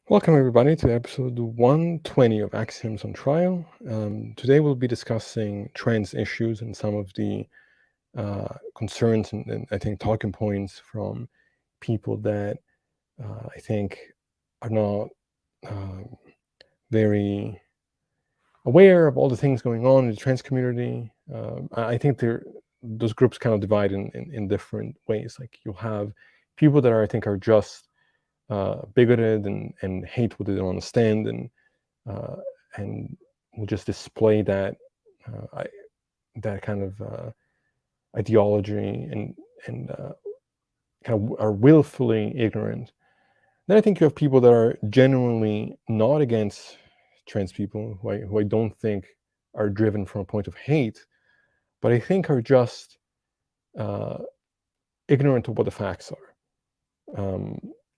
Welcome, everybody, to episode 120 of Axioms on Trial. Today, we'll be discussing trans issues and some of the concerns and I think talking points from people that I think are not very aware of all the things going on in the trans community. I think those groups kind of divide in different ways. Like you'll have people that are just bigoted and hate what they don't understand and will just display that kind of ideology and kind of are willfully ignorant. Then I think you have people that are genuinely not against trans people, who I don't think are driven from a point of hate, but I think are just ignorant of what the facts are.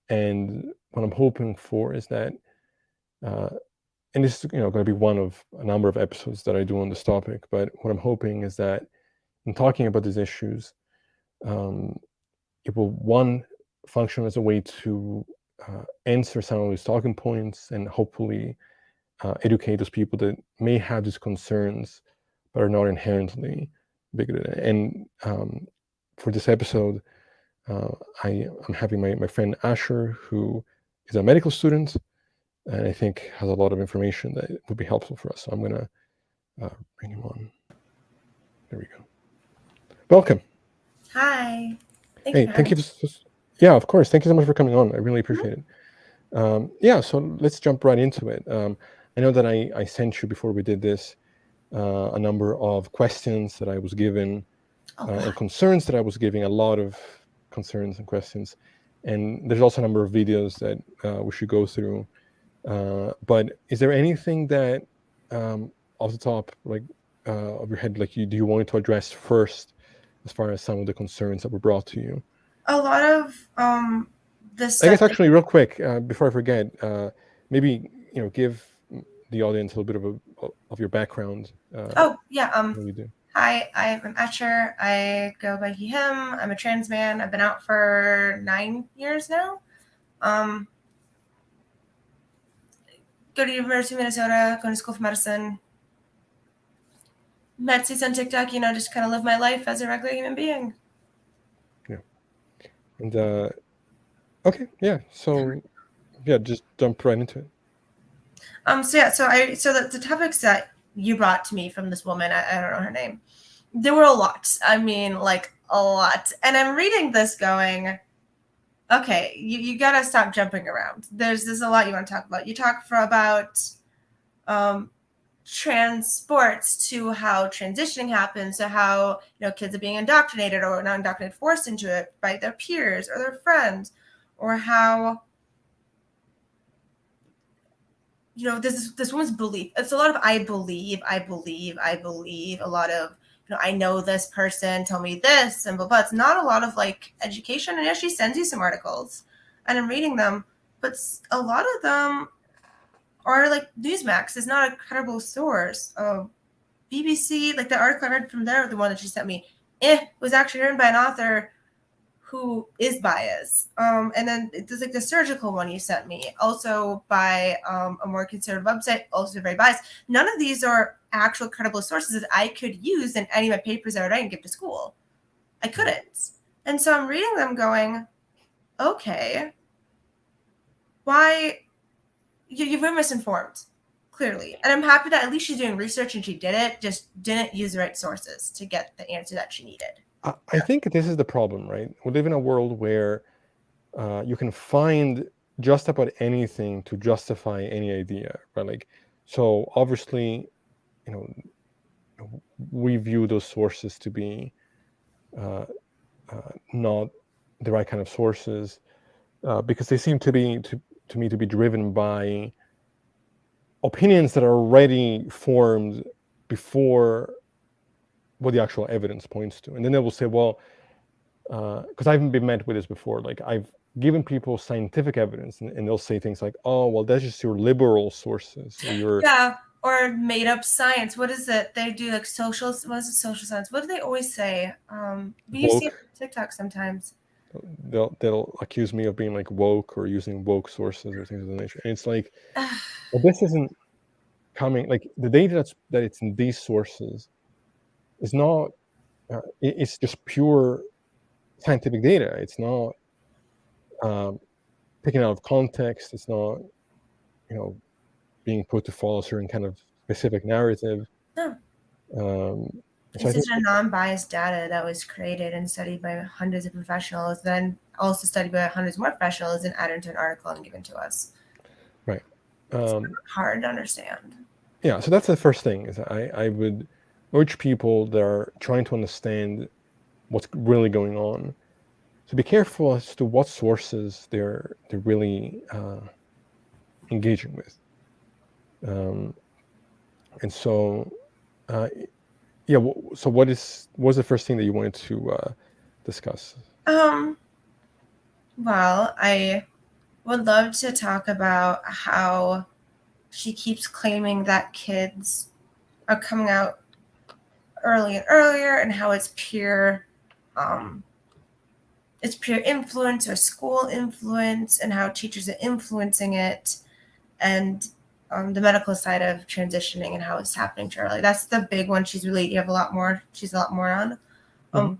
And what I'm hoping for is that, and this is going to be one of a number of episodes that I do on this topic, but what I'm hoping is that in talking about these issues, it will, one, function as a way to answer some of these talking points and hopefully educate those people that may have these concerns but are not inherently bigoted. And for this episode, I'm having my friend Asher, who is a medical student and I think has a lot of information that would be helpful for us. So I'm going to bring him on. There we go. Welcome. Hi. Thank you. Yeah, of course. Thank you so much for coming on. I really appreciate it. Yeah, so let's jump right into it. I know that I sent you, before we did this, a number of questions that I was given and concerns that I was giving, a lot of concerns and questions. And there's also a number of videos that we should go through. But is there anything that, off the top, of your head, do you want to address first, as far as some of the concerns that were brought to you? A lot of this. I guess actually, real quick, before I forget, maybe give the audience a little bit of your background. What you do. Hi, I'm Asher. I go by he, him. I'm a trans man. I've been out for 9 years now. Go to University of Minnesota, going to school for medicine. Met Sis on TikTok, just kind of live my life as a regular human being. Yeah. And okay, yeah. So yeah, just jump right into it. So the topics that you brought to me from this woman, I don't know her name, there were a lot. I mean, like a lot. And I'm reading this going, okay, you got to stop jumping around. There's a lot you want to talk about. You talk about trans sports, to how transitioning happens, to how kids are being indoctrinated or not indoctrinated, forced into it by their peers or their friends, or how this woman's belief. It's a lot of I believe. A lot of I know this person told me this and blah blah. It's not a lot of like education. And she sends you some articles, and I'm reading them, but a lot of them are like Newsmax is not a credible source. BBC, like the article I read from there, the one that she sent me, was actually written by an author who is biased. And then there's like the surgical one you sent me, also by a more conservative website, also very biased. None of these are actual credible sources that I could use in any of my papers that I write and give to school. I couldn't. And so I'm reading them going, okay, why? You've been misinformed, clearly. And I'm happy that at least she's doing research and she did it, just didn't use the right sources to get the answer that she needed. I think this is the problem, right? We live in a world where you can find just about anything to justify any idea, right? Like, so obviously, we view those sources to be not the right kind of sources because they seem to be, to me, to be driven by opinions that are already formed before what the actual evidence points to. And then they will say, well, because I've been met with this before, like I've given people scientific evidence and they'll say things like, oh, well, that's just your liberal sources. Or made up science. What is it? They do like social science. What do they always say? You see it on TikTok sometimes. they'll accuse me of being like woke or using woke sources or things of the nature. And it's like, well, this isn't coming like the data that it's in these sources is not. It's just pure scientific data. It's not taken out of context. It's not, being put to follow a certain kind of specific narrative. No. So This I is think, a non-biased data that was created and studied by hundreds of professionals, then also studied by hundreds more professionals and added to an article and given to us. right. It's hard to understand. Yeah, so that's the first thing is I would urge people that are trying to understand what's really going on to be careful as to what sources they're really engaging with. And so, yeah. So what's the first thing that you wanted to discuss? Well, I would love to talk about how she keeps claiming that kids are coming out early and earlier, and how it's pure influence or school influence, and how teachers are influencing it, and the medical side of transitioning and how it's happening too early. That's the big one. She's a lot more on,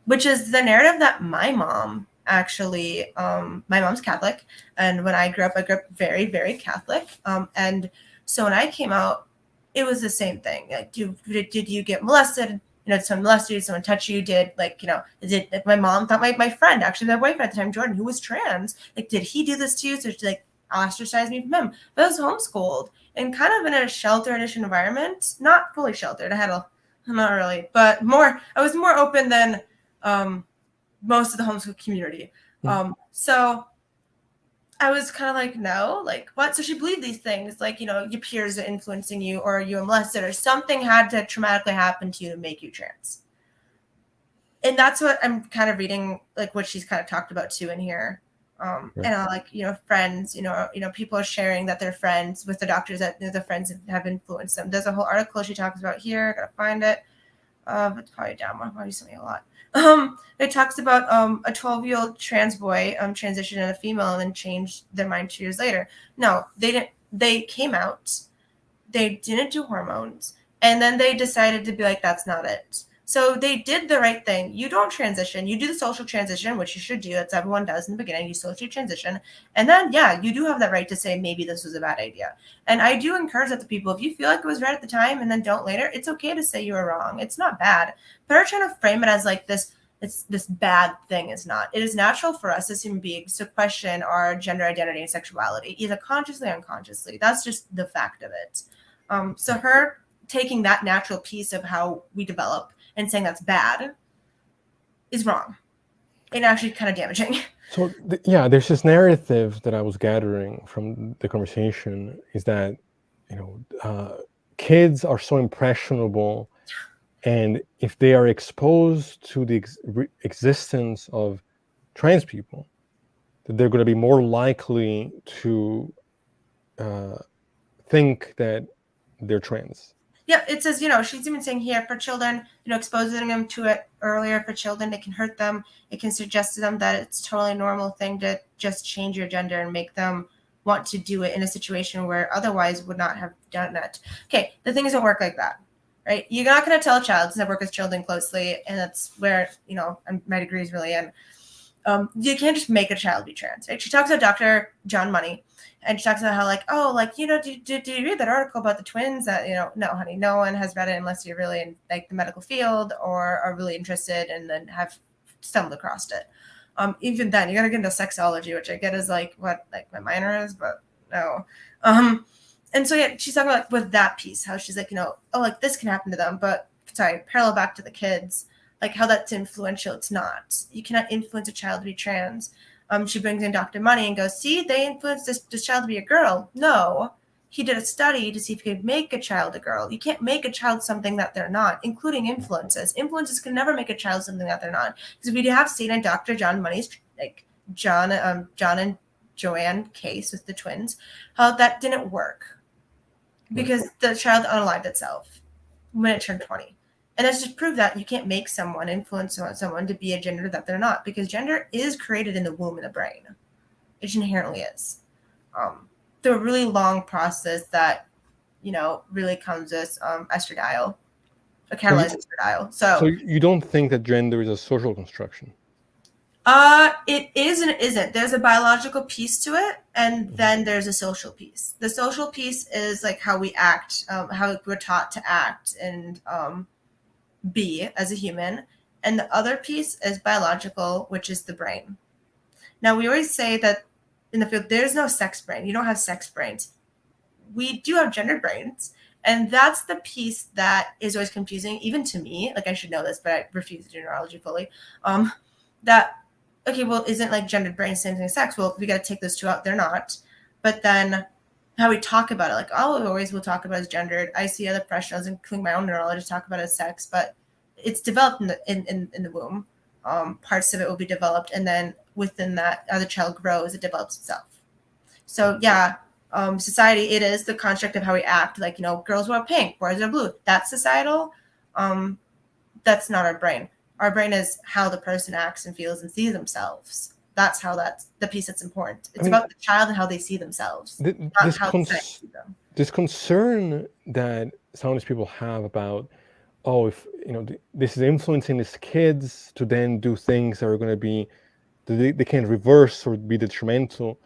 which is the narrative that my mom actually, my mom's Catholic. And when I grew up very, very Catholic. And so when I came out, it was the same thing. Like, did you get molested? Did someone molest you? Did someone touch you? My mom thought my friend, actually my boyfriend at the time, Jordan, who was trans, like, did he do this to you? So she like ostracized me from him. But I was homeschooled and kind of in a sheltered-ish environment, not fully sheltered. Not really, but I was more open than most of the homeschool community. So I was kind of like, no, like what? So she believed these things, like, your peers are influencing you, or you were molested, or something had to traumatically happen to you to make you trans. And that's what I'm kind of reading, like what she's kind of talked about too in here. And like, friends, people are sharing that they're friends with the doctors, that the friends have influenced them. There's a whole article she talks about here. I gotta find it. It's probably down. I'll probably send me a lot. It talks about a 12-year-old trans boy transitioned in a female and then changed their mind 2 years later. No, they didn't. They came out. They didn't do hormones, and then they decided to be like, that's not it. So they did the right thing. You don't transition. You do the social transition, which you should do. That's everyone does in the beginning. You socially transition. And then, yeah, you do have that right to say, maybe this was a bad idea. And I do encourage that to people. If you feel like it was right at the time and then don't later, it's okay to say you were wrong. It's not bad. But are trying to frame it as like this bad thing is not. It is natural for us as human beings to question our gender identity and sexuality, either consciously or unconsciously. That's just the fact of it. So her taking that natural piece of how we develop and saying that's bad is wrong and actually kind of damaging. So there's this narrative that I was gathering from the conversation is that, kids are so impressionable, and if they are exposed to the existence of trans people, that they're going to be more likely to think that they're trans. Yeah, it says, she's even saying here for children, exposing them to it earlier for children, it can hurt them. It can suggest to them that it's a totally normal thing to just change your gender and make them want to do it in a situation where otherwise would not have done that. Okay, the thing doesn't work like that, right? You're not going to tell a child, because I work with children closely, and that's where, my degree is really in. You can't just make a child be trans, right? She talks about Dr. John Money. And she talks about how, like, oh, like, did you read that article about the twins? That, no, honey, no one has read it unless you're really in, like, the medical field or are really interested and then have stumbled across it. Even then, you got to get into sexology, which I get is, like, what, like, my minor is, but no. And so, yeah, she's talking about, like, with that piece, how she's like, oh, like, this can happen to them. But, sorry, parallel back to the kids, like, how that's influential. It's not. You cannot influence a child to be trans. She brings in Dr. Money and goes, see, they influenced this child to be a girl. No, he did a study to see if he could make a child a girl. You can't make a child something that they're not, including influences. Influences can never make a child something that they're not. Because we have seen in Dr. John Money's, like, John and Joanne case with the twins, how that didn't work. Because the child unalived itself when it turned 20. And that's just prove that you can't make someone, influence someone to be a gender that they're not, because gender is created in the womb in the brain. It inherently is. Through a really long process that, really comes as estradiol, a So catalyzed estradiol. So you don't think that gender is a social construction? it is and it isn't. There's a biological piece to it, and then there's a social piece. The social piece is like how we act, how we're taught to act and be as a human. And the other piece is biological, which is the brain. Now, we always say that in the field, there's no sex brain. You don't have sex brains. We do have gender brains. And that's the piece that is always confusing, even to me. Like, I should know this, but I refuse to do neurology fully. That, okay, well, isn't like gendered brain same thing as sex? Well, we got to take those two out. They're not. But then how we talk about it, like, always will talk about it as gendered. I see other professionals, including my own neurologist, talk about it as sex, but it's developed in the womb. Parts of it will be developed, and then within that, as the child grows, it develops itself. So yeah, society, it is the construct of how we act. Like, girls wear pink, boys wear blue. That's societal. That's not our brain. Our brain is how the person acts and feels and sees themselves. That's the piece that's important. It's about the child and how they see themselves, not how society sees them. This concern that some of these people have about, if this is influencing these kids to then do things that are going to be, they can reverse or be detrimental.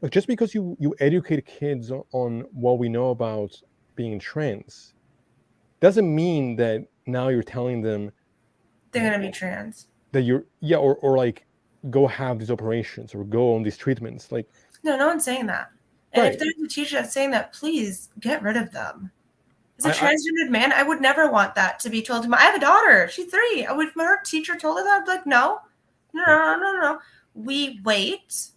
Like, just because you educate kids on what we know about being trans doesn't mean that now you're telling them they're going to be trans. That or like go have these operations or go on these treatments. Like, no one's saying that. And right. If there's a teacher that's saying that, please get rid of them. As a transgendered man, I would never want that to be told to me. I have a daughter. She's 3. If her teacher told her that, I'd be like, no. We wait,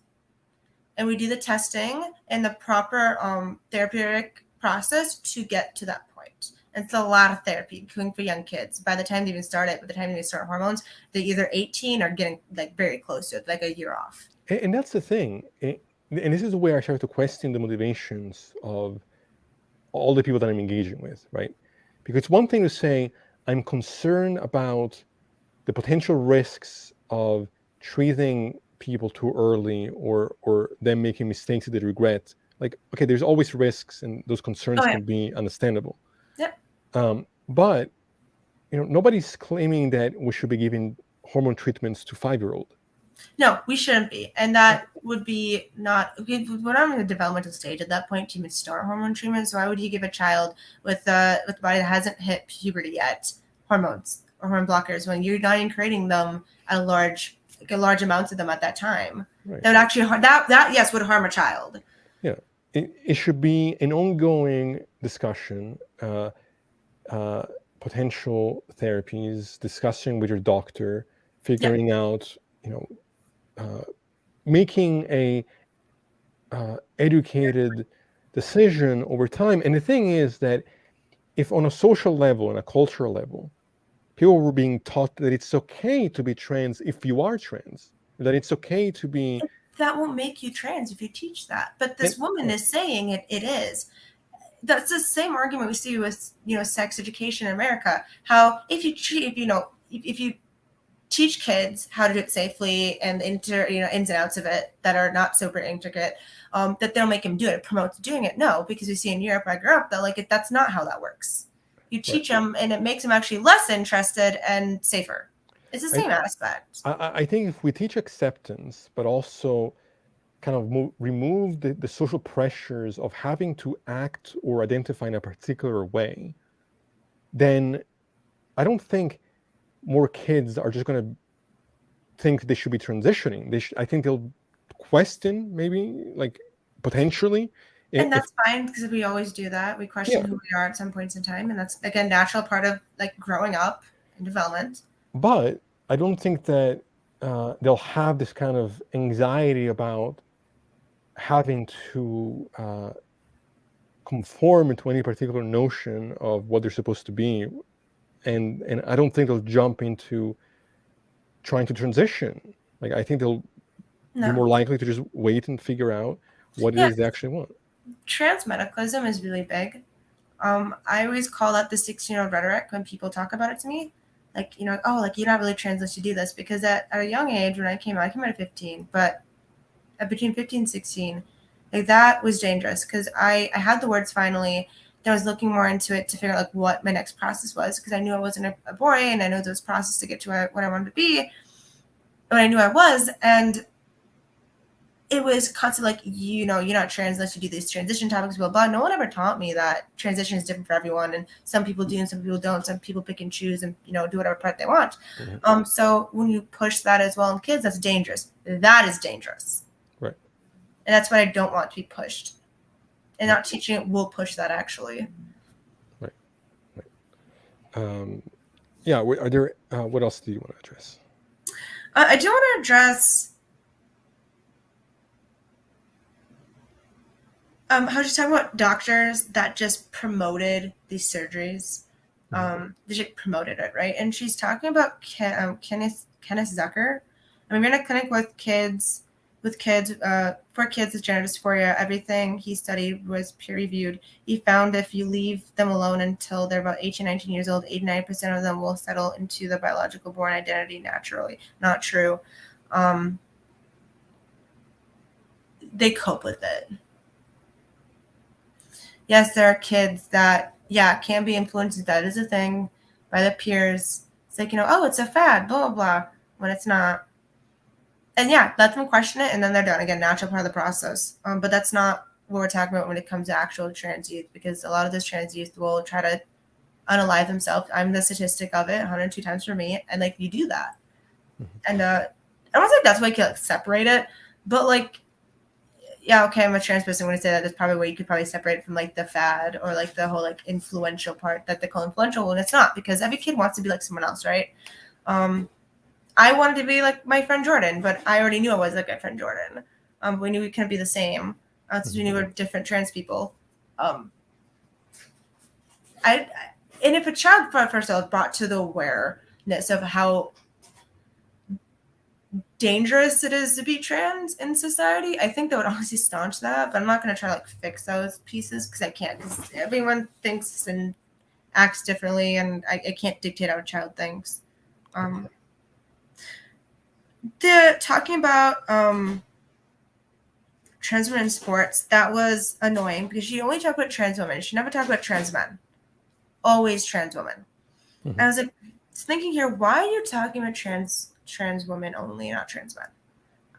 and we do the testing and the proper therapeutic process to get to that point. And it's a lot of therapy, including for young kids. By the time they even start it, by the time they start hormones, they're either 18 or getting like very close to it, like a year off. And that's the thing. And this is where I start to question the motivations of all the people that I'm engaging with, right? Because it's one thing to say, I'm concerned about the potential risks of treating people too early or them making mistakes that they regret. Like, okay, there's always risks, and those concerns can be understandable. Yep. But nobody's claiming that we should be giving hormone treatments to 5-year-old. No, we shouldn't be. And that would be not, when I'm in the developmental stage at that point to even start hormone treatment. So why would you give a child with a body that hasn't hit puberty yet hormones or hormone blockers when you're not even creating them at large amounts of them at that time? Right. That would actually that yes would harm a child. Yeah, it should be an ongoing discussion, potential therapies, discussing with your doctor, figuring out, making a educated decision over time. And the thing is that if on a social level and a cultural level, people were being taught that it's okay to be trans if you are trans, that it's okay to be... That won't make you trans if you teach that. But this woman is saying it is. That's the same argument we see with, sex education in America. How if you teach kids how to do it safely and ins and outs of it that are not super intricate, that they'll make them do it. It promotes doing it. No, because we see in Europe, where I grew up, that that's not how that works. You teach them, and it makes them actually less interested and safer. It's the same aspect. I think if we teach acceptance, but also kind of remove the social pressures of having to act or identify in a particular way, then I don't think more kids are just going to think they should be transitioning. I think they'll question, maybe, like, potentially. And that's fine, because we always do that. We question who we are at some points in time, and that's, again, natural part of like growing up and development. But I don't think that they'll have this kind of anxiety about having to conform to any particular notion of what they're supposed to be. And I don't think they'll jump into trying to transition. Like, I think they'll be more likely to just wait and figure out what it is they actually want. Transmedicalism is really big. I always call that the 16-year-old rhetoric when people talk about it to me. Like, oh, like, you're not really trans unless you do this. Because at a young age, when I came out at 15, but between 15 and 16, like, that was dangerous because I had the words finally. Then I was looking more into it to figure out like what my next process was, because I knew I wasn't a boy, and I know there was a process to get to what I wanted to be. But I knew I was, and it was constantly like, you're not trans unless you do these transition topics, blah, blah. No one ever taught me that transition is different for everyone. And some people do and some people don't. Some people pick and choose and, do whatever part they want. Mhm. So when you push that as well in kids, that's dangerous. That is dangerous. Right. And that's what I don't want to be pushed. And not teaching it will push that, actually. Right. Yeah. Are there, what else do you want to address? I do want to address how she's talking about doctors that just promoted these surgeries. They just promoted it, right? And she's talking about Kenneth Zucker. I'm in a clinic with kids for kids with gender dysphoria. Everything he studied was peer-reviewed. He found if you leave them alone until they're about 18, 19 years old, 89% of them will settle into the biological born identity naturally. Not true. They cope with it. Yes, there are kids that, can be influenced. That is a thing by the peers. It's like, oh, it's a fad, blah, blah, blah, when it's not. And let them question it, and then they're done. Again, natural part of the process. But that's not what we're talking about when it comes to actual trans youth, because a lot of those trans youth will try to unalive themselves. I'm the statistic of it, 102 times for me, and like, you do that. And I don't think that's why you can separate it, but like, okay, I'm a trans person. When I say that, that's probably where you could probably separate it from like the fad or like the whole like influential part that they call influential, and it's not, because every kid wants to be like someone else, right? I wanted to be like my friend Jordan, but I already knew I was like my friend Jordan. We knew we couldn't be the same, so we knew we were different trans people. And if a child first of all brought to the awareness of how dangerous it is to be trans in society, I think that would honestly staunch that. But I'm not going to try to like fix those pieces, because I can't, because everyone thinks and acts differently, and I can't dictate how a child thinks. The talking about trans women in sports, that was annoying, because she only talked about trans women. She never talked about trans men. Always trans women. I was like thinking here, why are you talking about trans women only, not trans men?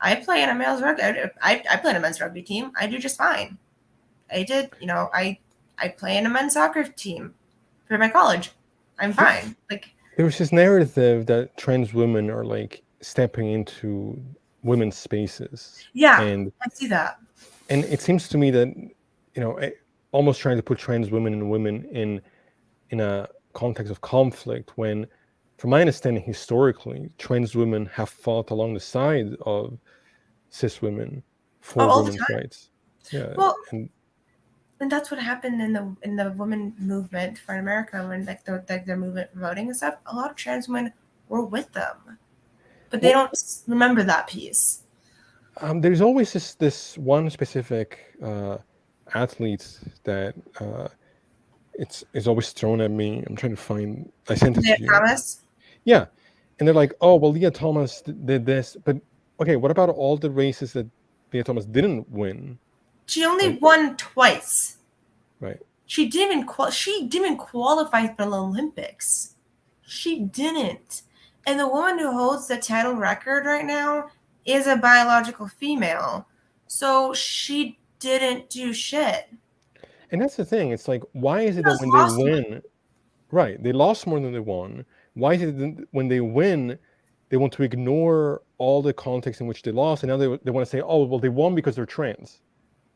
I play in a male's rugby. I play in a men's rugby team. I do just fine. I did, I play in a men's soccer team for my college. I'm fine. Like, there was this narrative that trans women are like stepping into women's spaces. And I see that. And it seems to me that, almost trying to put trans women and women in a context of conflict, when, from my understanding, historically, trans women have fought along the side of cis women for women's rights. Yeah. Well, and that's what happened in the women movement for America, when like their movement for voting and stuff. A lot of trans women were with them, but they don't remember that piece. There's always this one specific athlete that it's always thrown at me. I'm trying to find. I sent it to you. Thomas. Yeah, and they're like, "Oh, well, Leah Thomas did this," but okay, what about all the races that Leah Thomas didn't win? She only won twice. Right. She didn't even qualify for the Olympics. She didn't. And the woman who holds the title record right now is a biological female. So she didn't do shit. And that's the thing. It's like, why is it that when they win, right, they lost more than they won? Why is it when they win, they want to ignore all the context in which they lost, and now they want to say, oh, well, they won because they're trans.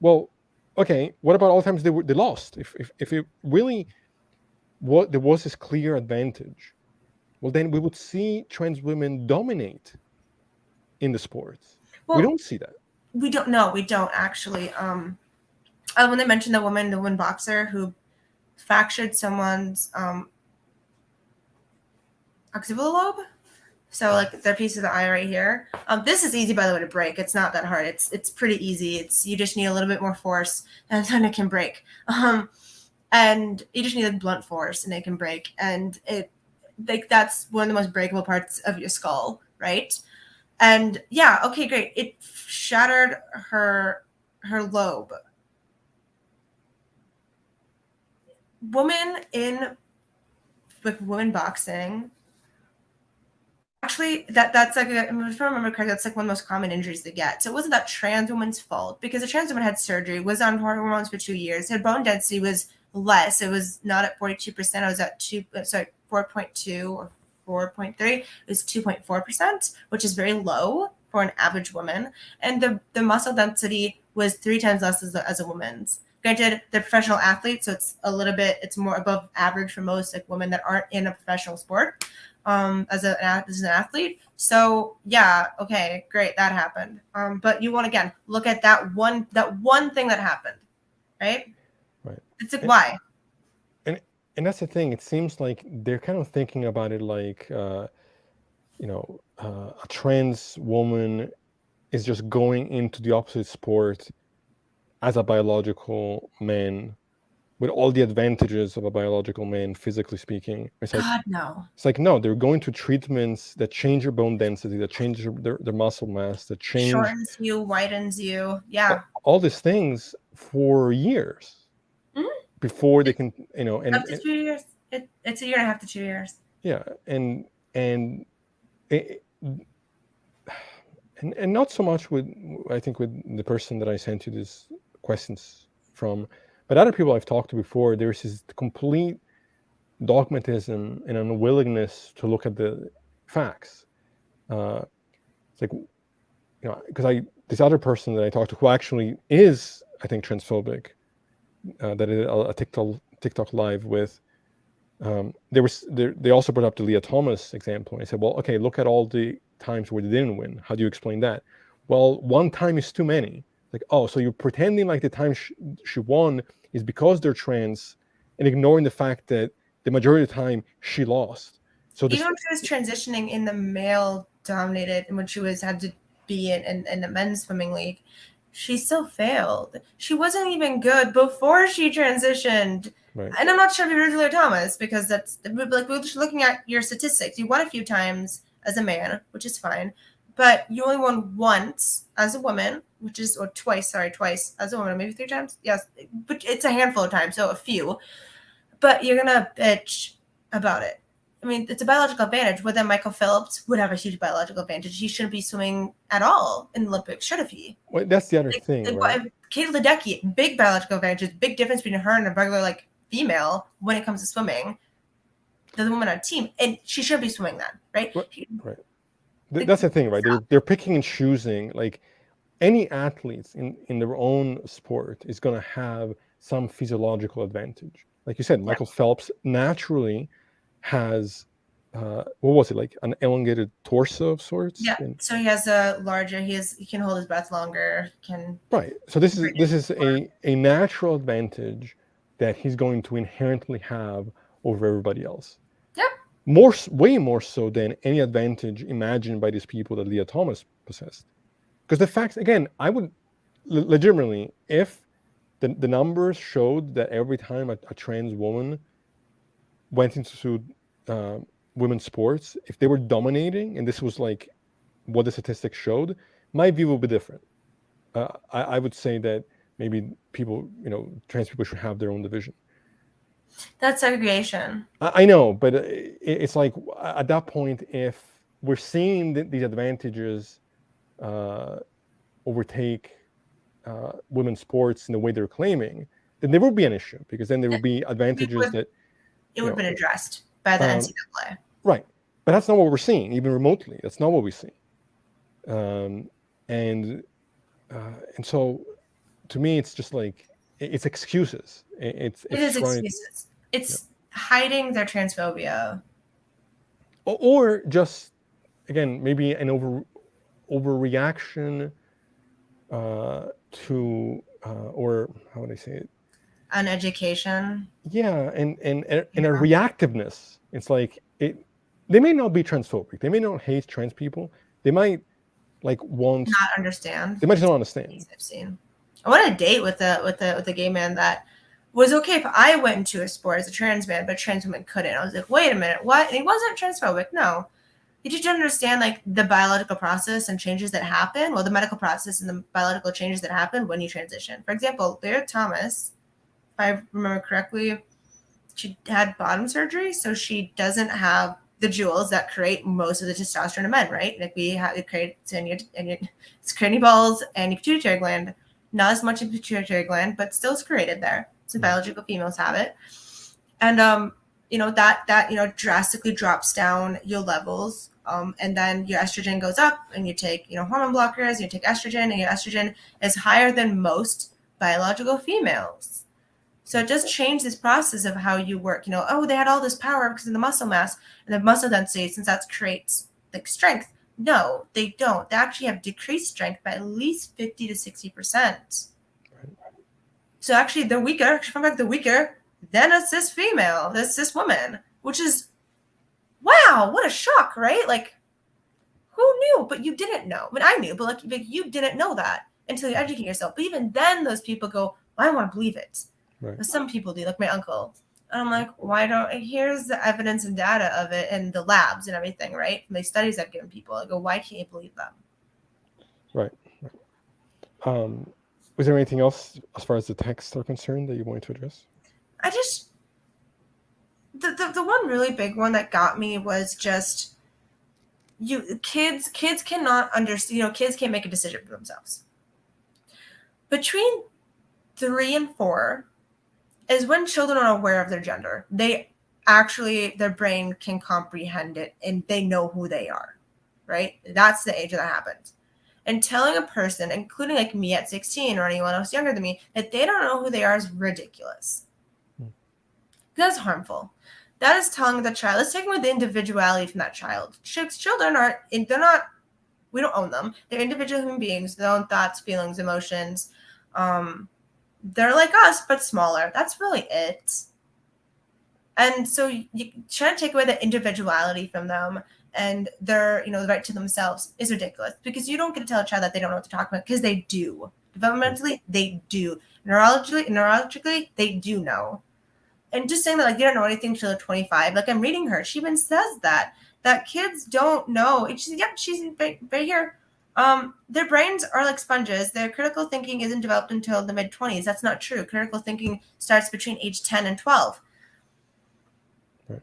Well, okay, what about all the times they lost? If it really there was this clear advantage, well, then we would see trans women dominate in the sports. Well, we don't see that. We don't. No, we don't actually. When they mentioned the woman boxer who fractured someone's occipital lobe, so like their piece of the eye right here. This is easy, by the way, to break. It's not that hard. It's pretty easy. You just need a little bit more force, and then it can break. and you just need a blunt force and it can break, and it like that's one of the most breakable parts of your skull, right? And yeah, okay, great. It shattered her lobe. Women in like women boxing, actually that's like, if I remember correctly, that's like one of the most common injuries they get. So it wasn't that trans woman's fault, because the trans woman had surgery, was on hormones for 2 years, her bone density was less. It was not at 42%. I was at 4.2 or 4.3. It was 2.4%, which is very low for an average woman. And the muscle density was 3 times less as a woman's. Granted, they're professional athletes, so it's more above average for most like women that aren't in a professional sport as an athlete. So yeah, okay, great, that happened. But you want, again, look at that one thing that happened, right? Right. It's like, why? And that's the thing. It seems like they're kind of thinking about it like, a trans woman is just going into the opposite sport as a biological man with all the advantages of a biological man, physically speaking. It's like, God, no. It's like, no, they're going to treatments that change your bone density, that change their muscle mass, that change, shortens you, widens you. Yeah. all these things for years before they can, and up to 2 years. It's a year and a half to 2 years. Yeah, and not so much with, I think, with the person that I sent you these questions from, but other people I've talked to before. There's this complete dogmatism and unwillingness to look at the facts. It's like, because this other person that I talked to, who actually is, I think, transphobic, that I did a TikTok live with, they also brought up the Leah Thomas example. I said, well, okay, look at all the times where they didn't win. How do you explain that? Well, one time is too many. Like, oh, so you're pretending like the time she won is because they're trans, and ignoring the fact that the majority of the time she lost. So even when she was transitioning in the male dominated, and when she had to be in the men's swimming league, she still failed. She wasn't even good before she transitioned. Right. And I'm not sure if you're Julia Thomas, because that's like, we're just looking at your statistics. You won a few times as a man, which is fine, but you only won once as a woman, twice as a woman, maybe 3 times. Yes, but it's a handful of times, so a few. But you're gonna bitch about it. I mean, it's a biological advantage. Whether Michael Phelps would have a huge biological advantage, he shouldn't be swimming at all in the Olympics, should he? Well, that's the other thing, right? Kate Ledecky, big biological advantage, big difference between her and a regular female when it comes to swimming. They're the woman on team, and she should be swimming then, right? Right. That's the thing, right? They're picking and choosing. Like, any athletes in their own sport is going to have some physiological advantage. Like you said, Michael Phelps naturally has what was it, like an elongated torso of sorts? Yeah. So he has a larger. He can hold his breath longer. Right. So this is a natural advantage that he's going to inherently have over everybody else. Yep. Way more so than any advantage imagined by these people that Leah Thomas possessed. Because the facts, again, I would legitimately, if the numbers showed that every time a trans woman went into women's sports, if they were dominating, and this was like what the statistics showed, my view would be different. I would say that maybe people, trans people should have their own division. That's segregation. I know, but it's like, at that point, if we're seeing these advantages overtake women's sports in the way they're claiming, then there would be an issue, because then there would be advantages that it would have been addressed by the NCAA. Right. But that's not what we're seeing, even remotely. That's not what we see. And so, to me, it's just like, it's excuses. It is excuses. It's hiding their transphobia. Or just, again, maybe an overreaction to, or how would I say it? An education. Yeah, and a reactiveness. It's like, they may not be transphobic. They may not hate trans people. They might not understand. They might just not understand. I've seen. I went on a date with a gay man that was okay if I went into a sport as a trans man, but a trans woman couldn't. I was like, wait a minute, what? And he wasn't transphobic, no. He just didn't understand like the biological process and changes that happen. Well, the medical process and the biological changes that happen when you transition. For example, Leah Thomas, if I remember correctly, she had bottom surgery, so she doesn't have the jewels that create most of the testosterone in men, right? Like we have it creates in your it's kidney balls and your pituitary gland. Not as much in pituitary gland, but still is created there. So biological females have it. And that drastically drops down your levels. And then your estrogen goes up and you take, hormone blockers, you take estrogen, and your estrogen is higher than most biological females. So it does change this process of how you work. They had all this power because of the muscle mass and the muscle density, since that creates like strength. No, they don't. They actually have decreased strength by at least 50 to 60%. Right. So actually, they're weaker. They're weaker than a cis female, this cis woman, which is, wow, what a shock, right? Like, who knew? But you didn't know. I mean, I knew, but like you didn't know that until you educate yourself. But even then, those people go, well, I want to believe it. Right. But some people do, like my uncle. And I'm like, why don't, here's the evidence and data of it in the labs and everything, right? From the studies I've given people. I go, why can't you believe them? Right. Was there anything else as far as the texts are concerned that you wanted to address? I just, the one really big one that got me was just, kids cannot understand, kids can't make a decision for themselves. Between 3 and 4 is when children are aware of their gender. Their brain can comprehend it and they know who they are, right? That's the age that happens. And telling a person, including like me at 16 or anyone else younger than me, that they don't know who they are is ridiculous. That's harmful. That is telling the child, let's take away the individuality from that child. Children we don't own them. They're individual human beings, their own thoughts, feelings, emotions. They're like us, but smaller. That's really it. And so you try to take away the individuality from them and their, the right to themselves is ridiculous, because you don't get to tell a child that they don't know what to talk about, because they do. Developmentally, they do. Neurologically, they do know. And just saying that, like, you don't know anything until they're 25. Like, I'm reading her. She even says that kids don't know. She's right here. Their brains are like sponges. Their critical thinking isn't developed until the mid-20s. That's not true. Critical thinking starts between age 10 and 12. Right.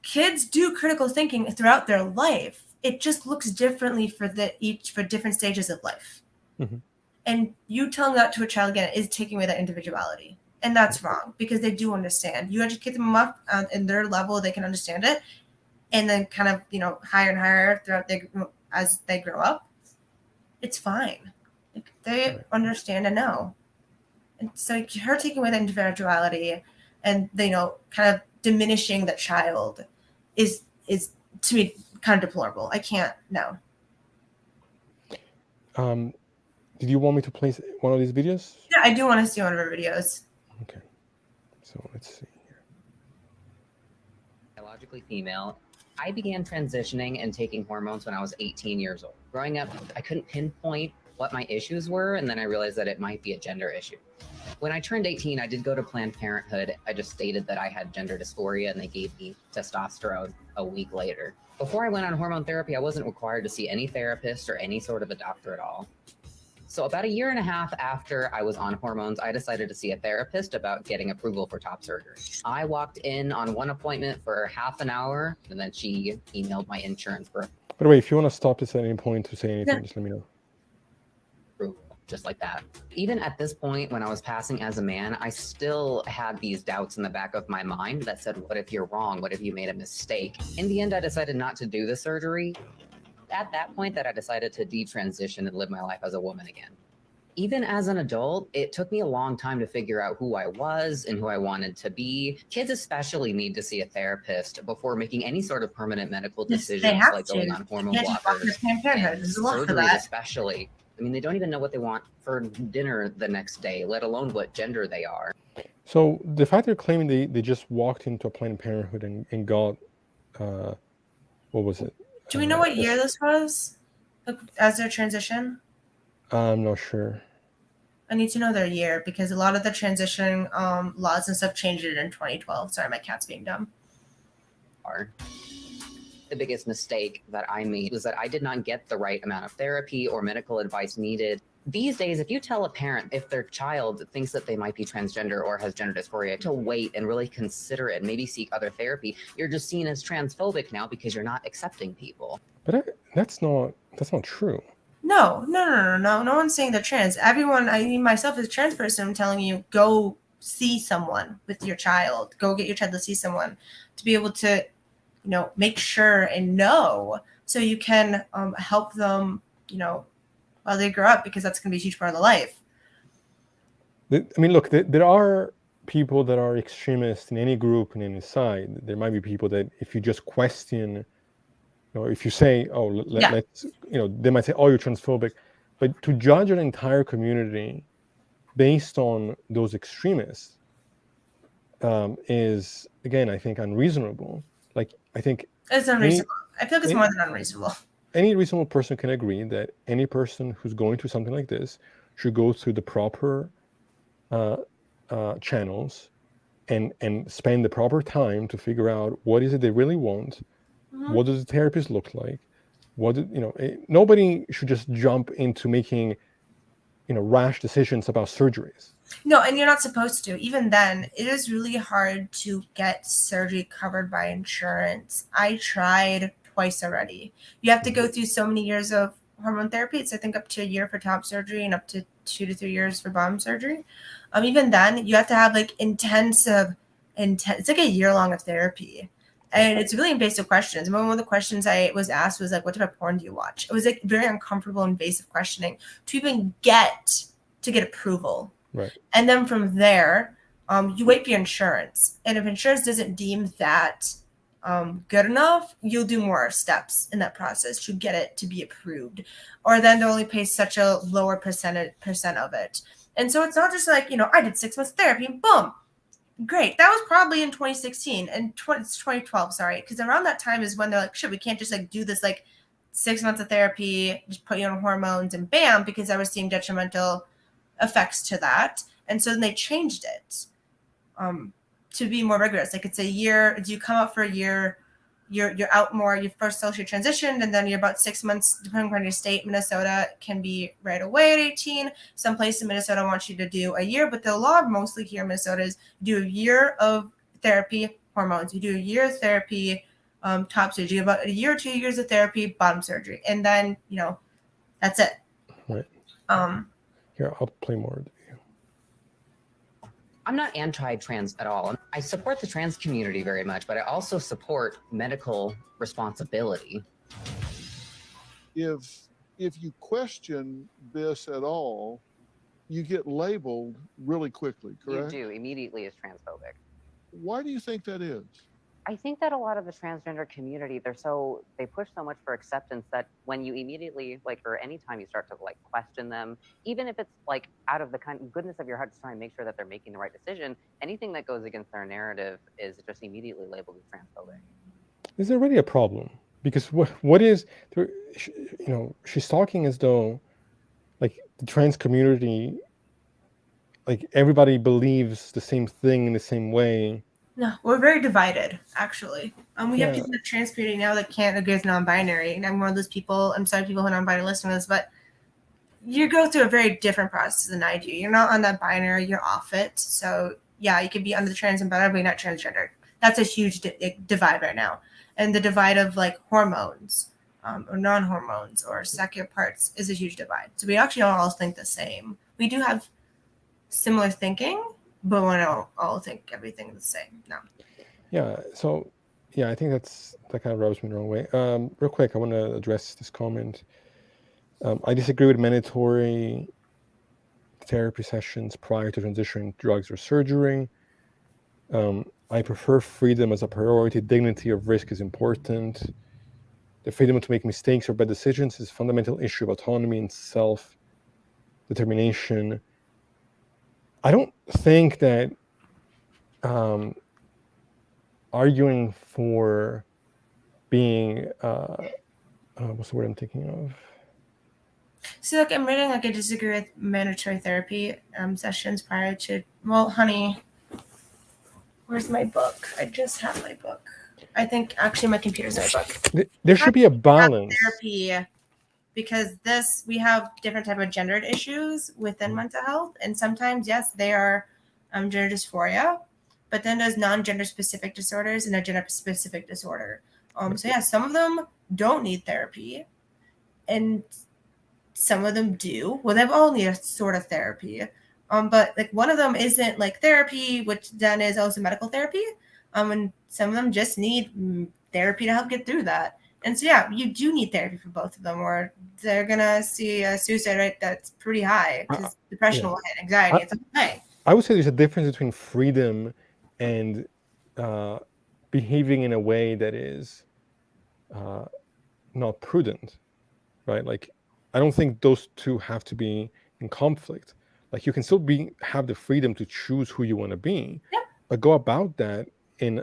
Kids do critical thinking throughout their life. It just looks differently for different stages of life. Mm-hmm. And you telling that to a child again is taking away that individuality. And that's wrong, because they do understand. You educate them up in their level, they can understand it. And then kind of, higher and higher as they grow up. It's fine. Like, they understand and know. And so her taking away that individuality and, kind of diminishing the child is to me kind of deplorable. I can't, no. Did you want me to play one of these videos? Yeah, I do want to see one of her videos. Okay. So let's see here. Biologically female. I began transitioning and taking hormones when I was 18 years old. Growing up, I couldn't pinpoint what my issues were, and then I realized that it might be a gender issue. When I turned 18, I did go to Planned Parenthood. I just stated that I had gender dysphoria, and they gave me testosterone a week later. Before I went on hormone therapy, I wasn't required to see any therapist or any sort of a doctor at all. So about 1.5 years after I was on hormones, I decided to see a therapist about getting approval for top surgery. I walked in on one appointment for half an hour, and then she emailed my insurance for By the way, if you want to stop this at any point to say anything, just let me know. approval, just like that. Even at this point, when I was passing as a man, I still had these doubts in the back of my mind that said, what if you're wrong? What if you made a mistake? In the end, I decided not to do the surgery. At that point that I decided to detransition and live my life as a woman again. Even as an adult, it took me a long time to figure out who I was and who I wanted to be. Kids especially need to see a therapist before making any sort of permanent medical decisions, like going on hormone blockers. Surgeries especially. I mean, they don't even know what they want for dinner the next day, let alone what gender they are. So the fact they're claiming they just walked into a Planned Parenthood and got, what was it? Do we know what year this was, as their transition? I'm not sure. I need to know their year because a lot of the transition laws and stuff changed it in 2012. Sorry, my cat's being dumb. The biggest mistake that I made was that I did not get the right amount of therapy or medical advice needed. These days, if you tell a parent if their child thinks that they might be transgender or has gender dysphoria to wait and really consider it and maybe seek other therapy, you're just seen as transphobic now because you're not accepting people. But that's not true. No one's saying they're trans. Everyone, I mean, myself as a trans person, I'm telling you, go see someone with your child. Go get your child to see someone to be able to, make sure and know so you can help them, while they grow up, because that's going to be a huge part of their life. I mean, look, there are people that are extremists in any group and any side. There might be people that if you just question, if you say, oh, let's, they might say, oh, you're transphobic. But to judge an entire community based on those extremists is, again, I think unreasonable. Like, I think it's unreasonable. I feel like it's more than unreasonable. Any reasonable person can agree that any person who's going through something like this should go through the proper channels and spend the proper time to figure out what is it they really want. Mm-hmm. What does the therapist look like? Nobody should just jump into making, rash decisions about surgeries. No, and you're not supposed to. Even then, it is really hard to get surgery covered by insurance. I tried twice already. You have to go through so many years of hormone therapy. It's, I think, up to a year for top surgery and up to 2 to 3 years for bottom surgery. Even then, you have to have like intense. It's like a year long of therapy. And it's really invasive questions. And one of the questions I was asked was like, what type of porn do you watch? It was like very uncomfortable, invasive questioning to even get approval. Right. And then from there, you wait for your insurance. And if insurance doesn't deem that good enough, you'll do more steps in that process to get it to be approved. Or then they'll only pay such a lower percent of it. And so it's not just like, I did 6 months therapy and boom. Great. That was probably in 2016 and 2012, sorry. Because around that time is when they're like, shit, we can't just like do this like 6 months of therapy, just put you on hormones and bam, because I was seeing detrimental effects to that. And so then they changed it to be more rigorous. Like it's a year, you come out for a year, you're out more, you first socially transitioned, and then you're about 6 months, depending on your state. Minnesota can be right away at 18. Some places in Minnesota want you to do a year, but the law mostly here in Minnesota is you do a year of therapy, hormones. You do a year of therapy, top surgery, about a year or 2 years of therapy, bottom surgery. And then, that's it. Right. Here, I'll play more. I'm not anti-trans at all. I support the trans community very much, but I also support medical responsibility. If you question this at all, you get labeled really quickly, correct? You do, immediately as transphobic. Why do you think that is? I think that a lot of the transgender community, they push so much for acceptance that when you immediately, or anytime you start to question them, even if it's out of the goodness of your heart to try and make sure that they're making the right decision, anything that goes against their narrative is just immediately labeled as transphobic. There's already a problem because what is, she's talking as though the trans community, everybody believes the same thing in the same way. No, we're very divided, actually. We have people in the trans community now that can't agree with non-binary. And I'm one of those people. I'm sorry, people who are non-binary listening to this, but you go through a very different process than I do. You're not on that binary. You're off it. So, yeah, you could be under the trans umbrella, but you're not transgender. That's a huge divide right now. And the divide of, hormones or non-hormones or second parts is a huge divide. So we actually don't all think the same. We do have similar thinking, but we don't all think everything the same. No. Yeah. So, I think that kind of rubs me the wrong way. Real quick, I want to address this comment. I disagree with mandatory therapy sessions prior to transitioning drugs or surgery. I prefer freedom as a priority. Dignity of risk is important. The freedom to make mistakes or bad decisions is a fundamental issue of autonomy and self-determination. I don't think that arguing for being what's the word I'm thinking of? See, like I'm reading like I disagree with mandatory therapy sessions prior to. Well, honey, where's my book? I just have my book. I think actually my computer's in my book. There should be a balance. Therapy, because we have different type of gendered issues within mental health, and sometimes yes, they are gender dysphoria, but then there's non-gender specific disorders and a gender specific disorder. So yeah, some of them don't need therapy, and some of them do. Well, they've all need a sort of therapy. But like one of them isn't like therapy, which then is also medical therapy. And some of them just need therapy to help get through that. And so yeah, you do need therapy for both of them, or they're gonna see a suicide rate that's pretty high because depression will hit, anxiety. It's a thing. I would say there's a difference between freedom and behaving in a way that is not prudent, right? Like, I don't think those two have to be in conflict. Like, you can still have the freedom to choose who you want to be, but go about that in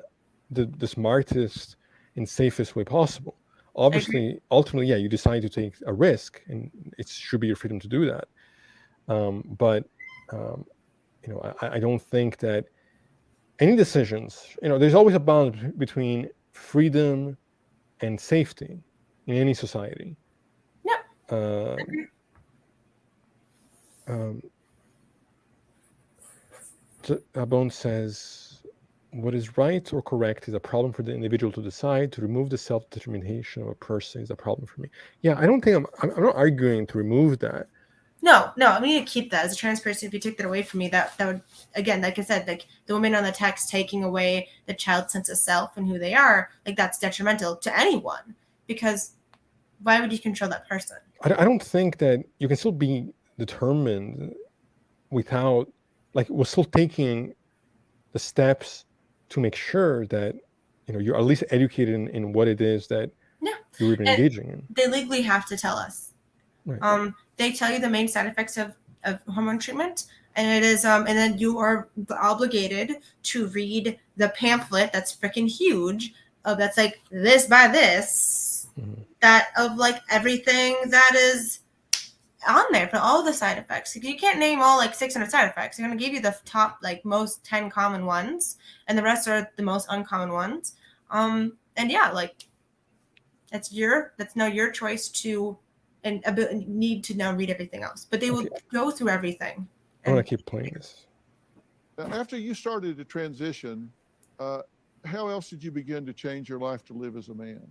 the smartest and safest way possible. Obviously, ultimately, you decide to take a risk, and it should be your freedom to do that. But I don't think that any decisions, there's always a balance between freedom and safety in any society. Abon says, what is right or correct is a problem for the individual to decide. To remove the self-determination of a person is a problem for me. Yeah, I don't think I'm not arguing to remove that. No, I mean, to keep that as a trans person. If you took that away from me, that would, again, like I said, like the woman on the text taking away the child's sense of self and who they are, like that's detrimental to anyone, because why would you control that person? I don't think that you can still be determined without, like, we're still taking the steps to make sure that you're at least educated in what it is that you're even engaging in. They legally have to tell us. Right. They tell you the main side effects of hormone treatment, and it is and then you are obligated to read the pamphlet that's freaking huge that's like this by this, that of like everything that is on there for all the side effects. You can't name all like 600 side effects. They're going to give you the top like most 10 common ones, and the rest are the most uncommon ones. And yeah, like that's your choice to and need to now read everything else, but they will go through everything. I want to keep playing this. Now, after you started to transition, how else did you begin to change your life to live as a man?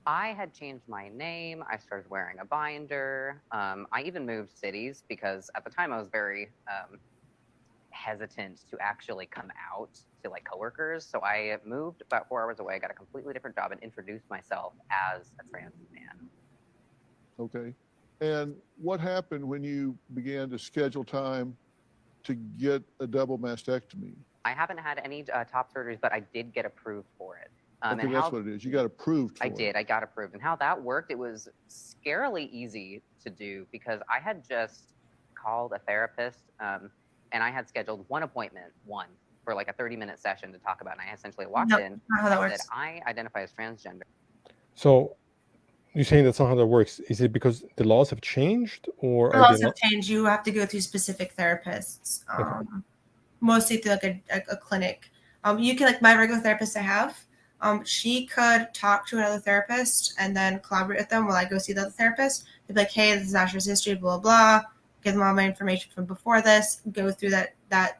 I had changed my name. I started wearing a binder. I even moved cities because at the time I was very hesitant to actually come out to like coworkers. So I moved about 4 hours away, got a completely different job, and introduced myself as a trans man. Okay. And what happened when you began to schedule time to get a double mastectomy? I haven't had any top surgeries, but I did get approved for it. Okay, that's what it is. You got approved for it. I did. I got approved. And how that worked, it was scarily easy to do because I had just called a therapist and I had scheduled one appointment, for like a 30-minute session to talk about it. And I essentially walked in and said, I identify as transgender. So you're saying that's not how that works. Is it because the laws have changed, or the laws have changed? You have to go through specific therapists, mostly through like a clinic. You can, like my regular therapist I have, she could talk to another therapist and then collaborate with them while I go see the other therapist. They'd be like, hey, this is Asher's history, blah, blah, give them all my information from before this, go through that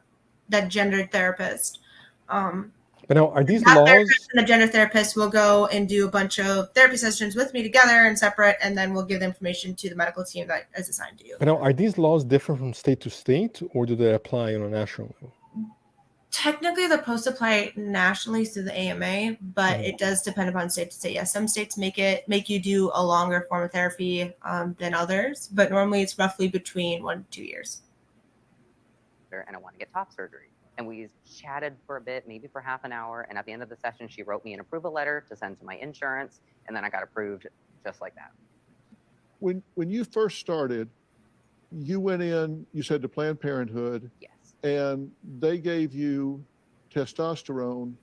gendered therapist. But now, are these laws? And the gender therapist will go and do a bunch of therapy sessions with me together and separate, and then we'll give the information to the medical team that is assigned to you. But now, are these laws different from state to state, or do they apply on a national level? Technically, they're supposed to apply nationally through the AMA, but it does depend upon state to state. Yes, some states make you do a longer form of therapy than others, but normally it's roughly between 1 to 2 years. And I want to get top surgery. And we chatted for a bit, maybe for half an hour. And at the end of the session, she wrote me an approval letter to send to my insurance. And then I got approved just like that. When you first started, you went in, you said, to Planned Parenthood. Yes. And they gave you testosterone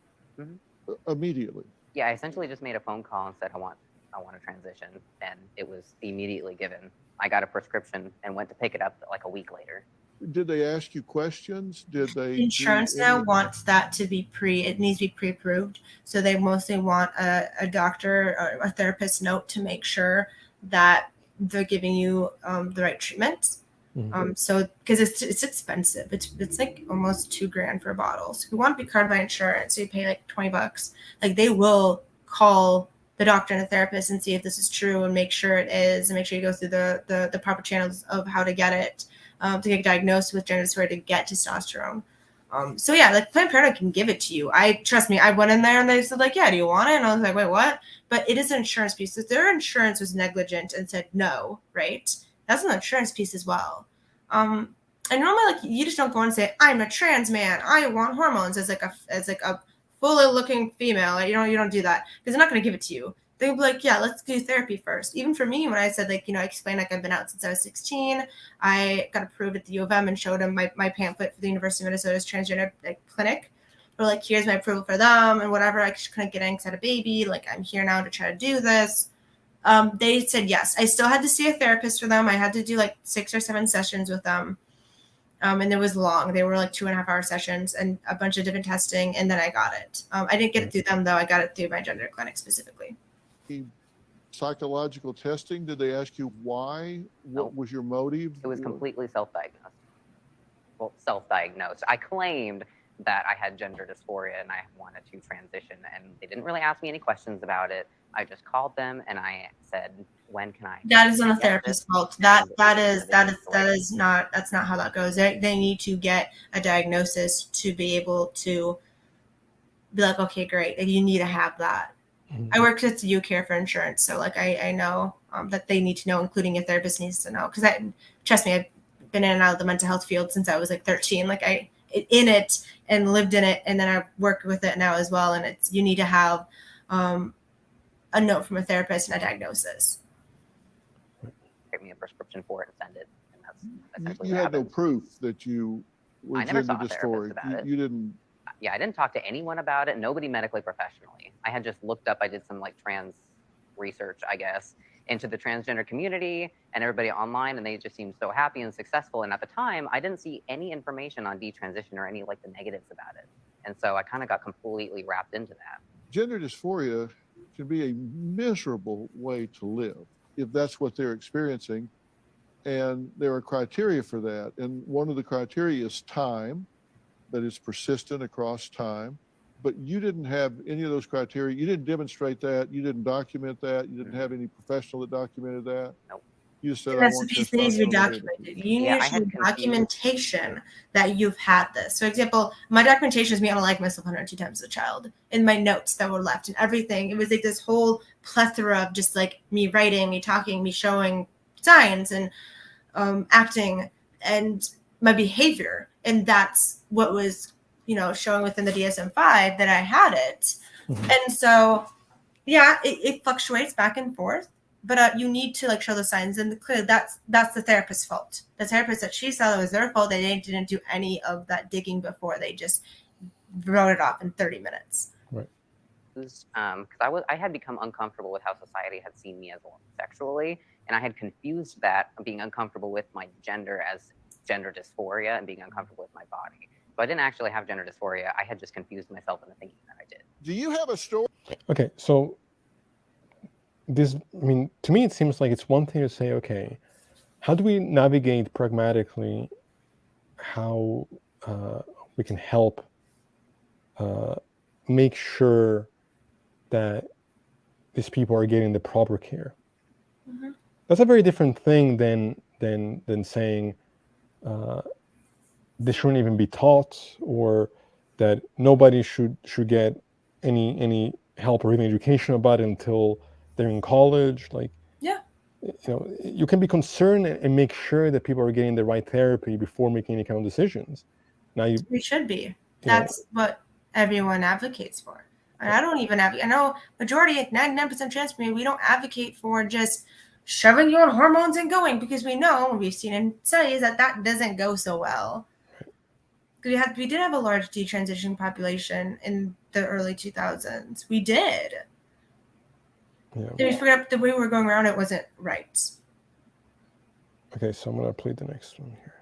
immediately. Yeah, I essentially just made a phone call and said, I want to transition. And it was immediately given. I got a prescription and went to pick it up like a week later. Did they ask you questions? Did they? do Insurance any- now wants that to be it needs to be pre-approved. So they mostly want a doctor or a therapist note to make sure that they're giving you the right treatment. Mhm. So because it's expensive, it's like almost $2,000 for a bottle. So if you want to be covered by insurance, so you pay like $20. Like they will call the doctor and the therapist and see if this is true and make sure it is, and make sure you go through the proper channels of how to get it, to get diagnosed with gender dysphoria, to get testosterone. So yeah, like Planned Parenthood can give it to you. Trust me, I went in there and they said like, yeah, do you want it? And I was like, wait, what? But it is an insurance piece. If their insurance was negligent and said no, right? That's an insurance piece as well. And normally, like, you just don't go and say, I'm a trans man, I want hormones as like a fully looking female. Like, you don't do that because they're not going to give it to you. They'll be like, yeah, let's do therapy first. Even for me, when I said, like, I explained like I've been out since I was 16. I got approved at the U of M and showed them my pamphlet for the University of Minnesota's transgender clinic. Or like, here's my approval for them and whatever. I just couldn't get in because I had a baby. Like, I'm here now to try to do this. They said yes. I still had to see a therapist for them. I had to do like 6 or 7 sessions with them. And it was long. They were like 2.5-hour sessions and a bunch of different testing. And then I got it. I didn't get it through them though. I got it through my gender clinic specifically. Psychological testing? Did they ask you why? What Nope. was your motive? It was completely self-diagnosed. Well, self-diagnosed. I claimed that I had gender dysphoria and I wanted to transition, and they didn't really ask me any questions about it. I just called them and I said, when can I? That is on the get therapist's this? fault. And That's not how that goes. They need to get a diagnosis to be able to be like, okay, great. You need to have that. Mhm. I worked at the UCare for insurance, so like I know that they need to know, including your therapist needs to know. Because trust me, I've been in and out of the mental health field since I was like 13. Like I in it and lived in it, and then I work with it now as well. And you need to have a note from a therapist and a diagnosis. Give me a prescription for it and send it, and that's essentially You what had no happened. proof that you were I never gender saw a therapist dysphoria. about it. You didn't. Yeah, I didn't talk to anyone about it. Nobody medically professionally. I had just looked up. I did some like trans research, I guess, into the transgender community and everybody online, and they just seemed so happy and successful. And at the time, I didn't see any information on detransition or any like the negatives about it. And so I kind of got completely wrapped into that. Gender dysphoria can be a miserable way to live if that's what they're experiencing. And there are criteria for that. And one of the criteria is time, that it's persistent across time. But you didn't have any of those criteria. You didn't demonstrate that. You didn't document that. You didn't have any professional that documented that. Nope. You just said, And I that's the want piece that needs to be testosterone available. documented. You need Yeah, to I show had confused- documentation that you've had this. So, example, my documentation is me on a like myself 102 times as a child. In my notes that were left and everything, it was like this whole plethora of just like me writing, me talking, me showing signs and acting and my behavior. And that's what was, showing within the DSM-5 that I had it. Mhm. And so, yeah, it fluctuates back and forth. But you need to like show the signs, and clearly that's the therapist's fault. The therapist that she saw, it was their fault. They didn't do any of that digging before. They just wrote it off in 30 minutes. Because I had become uncomfortable with how society had seen me as a woman sexually, and I had confused that being uncomfortable with my gender as gender dysphoria and being uncomfortable with my body. So I didn't actually have gender dysphoria. I had just confused myself into thinking that I did. Do you have a story? Okay, so to me, it seems like it's one thing to say, okay, how do we navigate pragmatically how we can help make sure that these people are getting the proper care? Mhm. That's a very different thing than saying they shouldn't even be taught, or that nobody should get any help or even education about it until they're in college. Like, Yeah. You can be concerned and make sure that people are getting the right therapy before making any kind of decisions. Now We should be. know- That's what everyone advocates for. And I don't even advocate. I know majority, 99% trans community, we don't advocate for just shoving you on hormones and going, because we know, we've seen in studies that doesn't go so well. We did have a large detransition population in the early 2000s. We did. Yeah. We figured out the way we were going around it wasn't right. Okay, so I'm gonna play the next one here.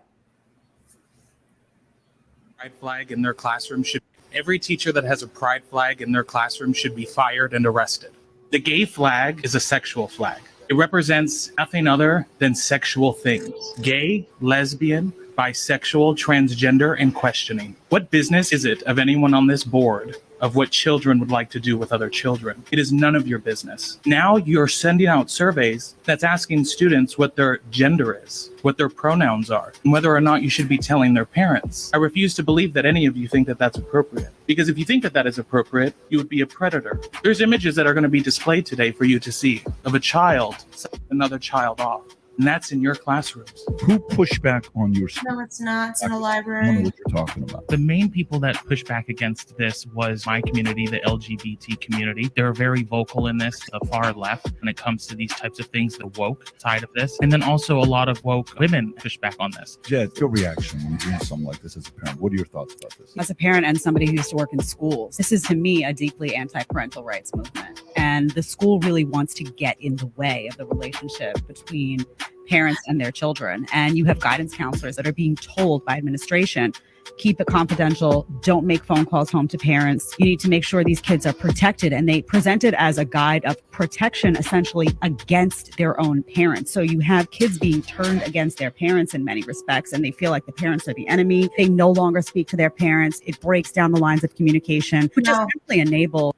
Pride flag in their classroom should every teacher that has a pride flag in their classroom should be fired and arrested. The gay flag is a sexual flag. It represents nothing other than sexual things. Gay, lesbian, bisexual, transgender, and questioning. What business is it of anyone on this board of what children would like to do with other children? It is none of your business. Now you're sending out surveys that's asking students what their gender is, what their pronouns are, and whether or not you should be telling their parents. I refuse to believe that any of you think that that's appropriate. Because if you think that that is appropriate, you would be a predator. There's images that are going to be displayed today for you to see of a child setting another child off. And that's in your classrooms. Who pushed back on your No, it's not. It's in a I don't know library. what you're talking about. The main people that pushed back against this was my community, the LGBT community. They're very vocal in this, the far left, when it comes to these types of things, the woke side of this. And then also a lot of woke women push back on this. Jed, your reaction when you're doing something like this as a parent. What are your thoughts about this? As a parent and somebody who used to work in schools, this is to me a deeply anti-parental rights movement. And the school really wants to get in the way of the relationship between parents and their children. And you have guidance counselors that are being told by administration, keep it confidential, don't make phone calls home to parents. You need to make sure these kids are protected. And they present it as a guide of protection, essentially against their own parents. So you have kids being turned against their parents in many respects, and they feel like the parents are the enemy. They no longer speak to their parents. It breaks down the lines of communication, which is simply enable.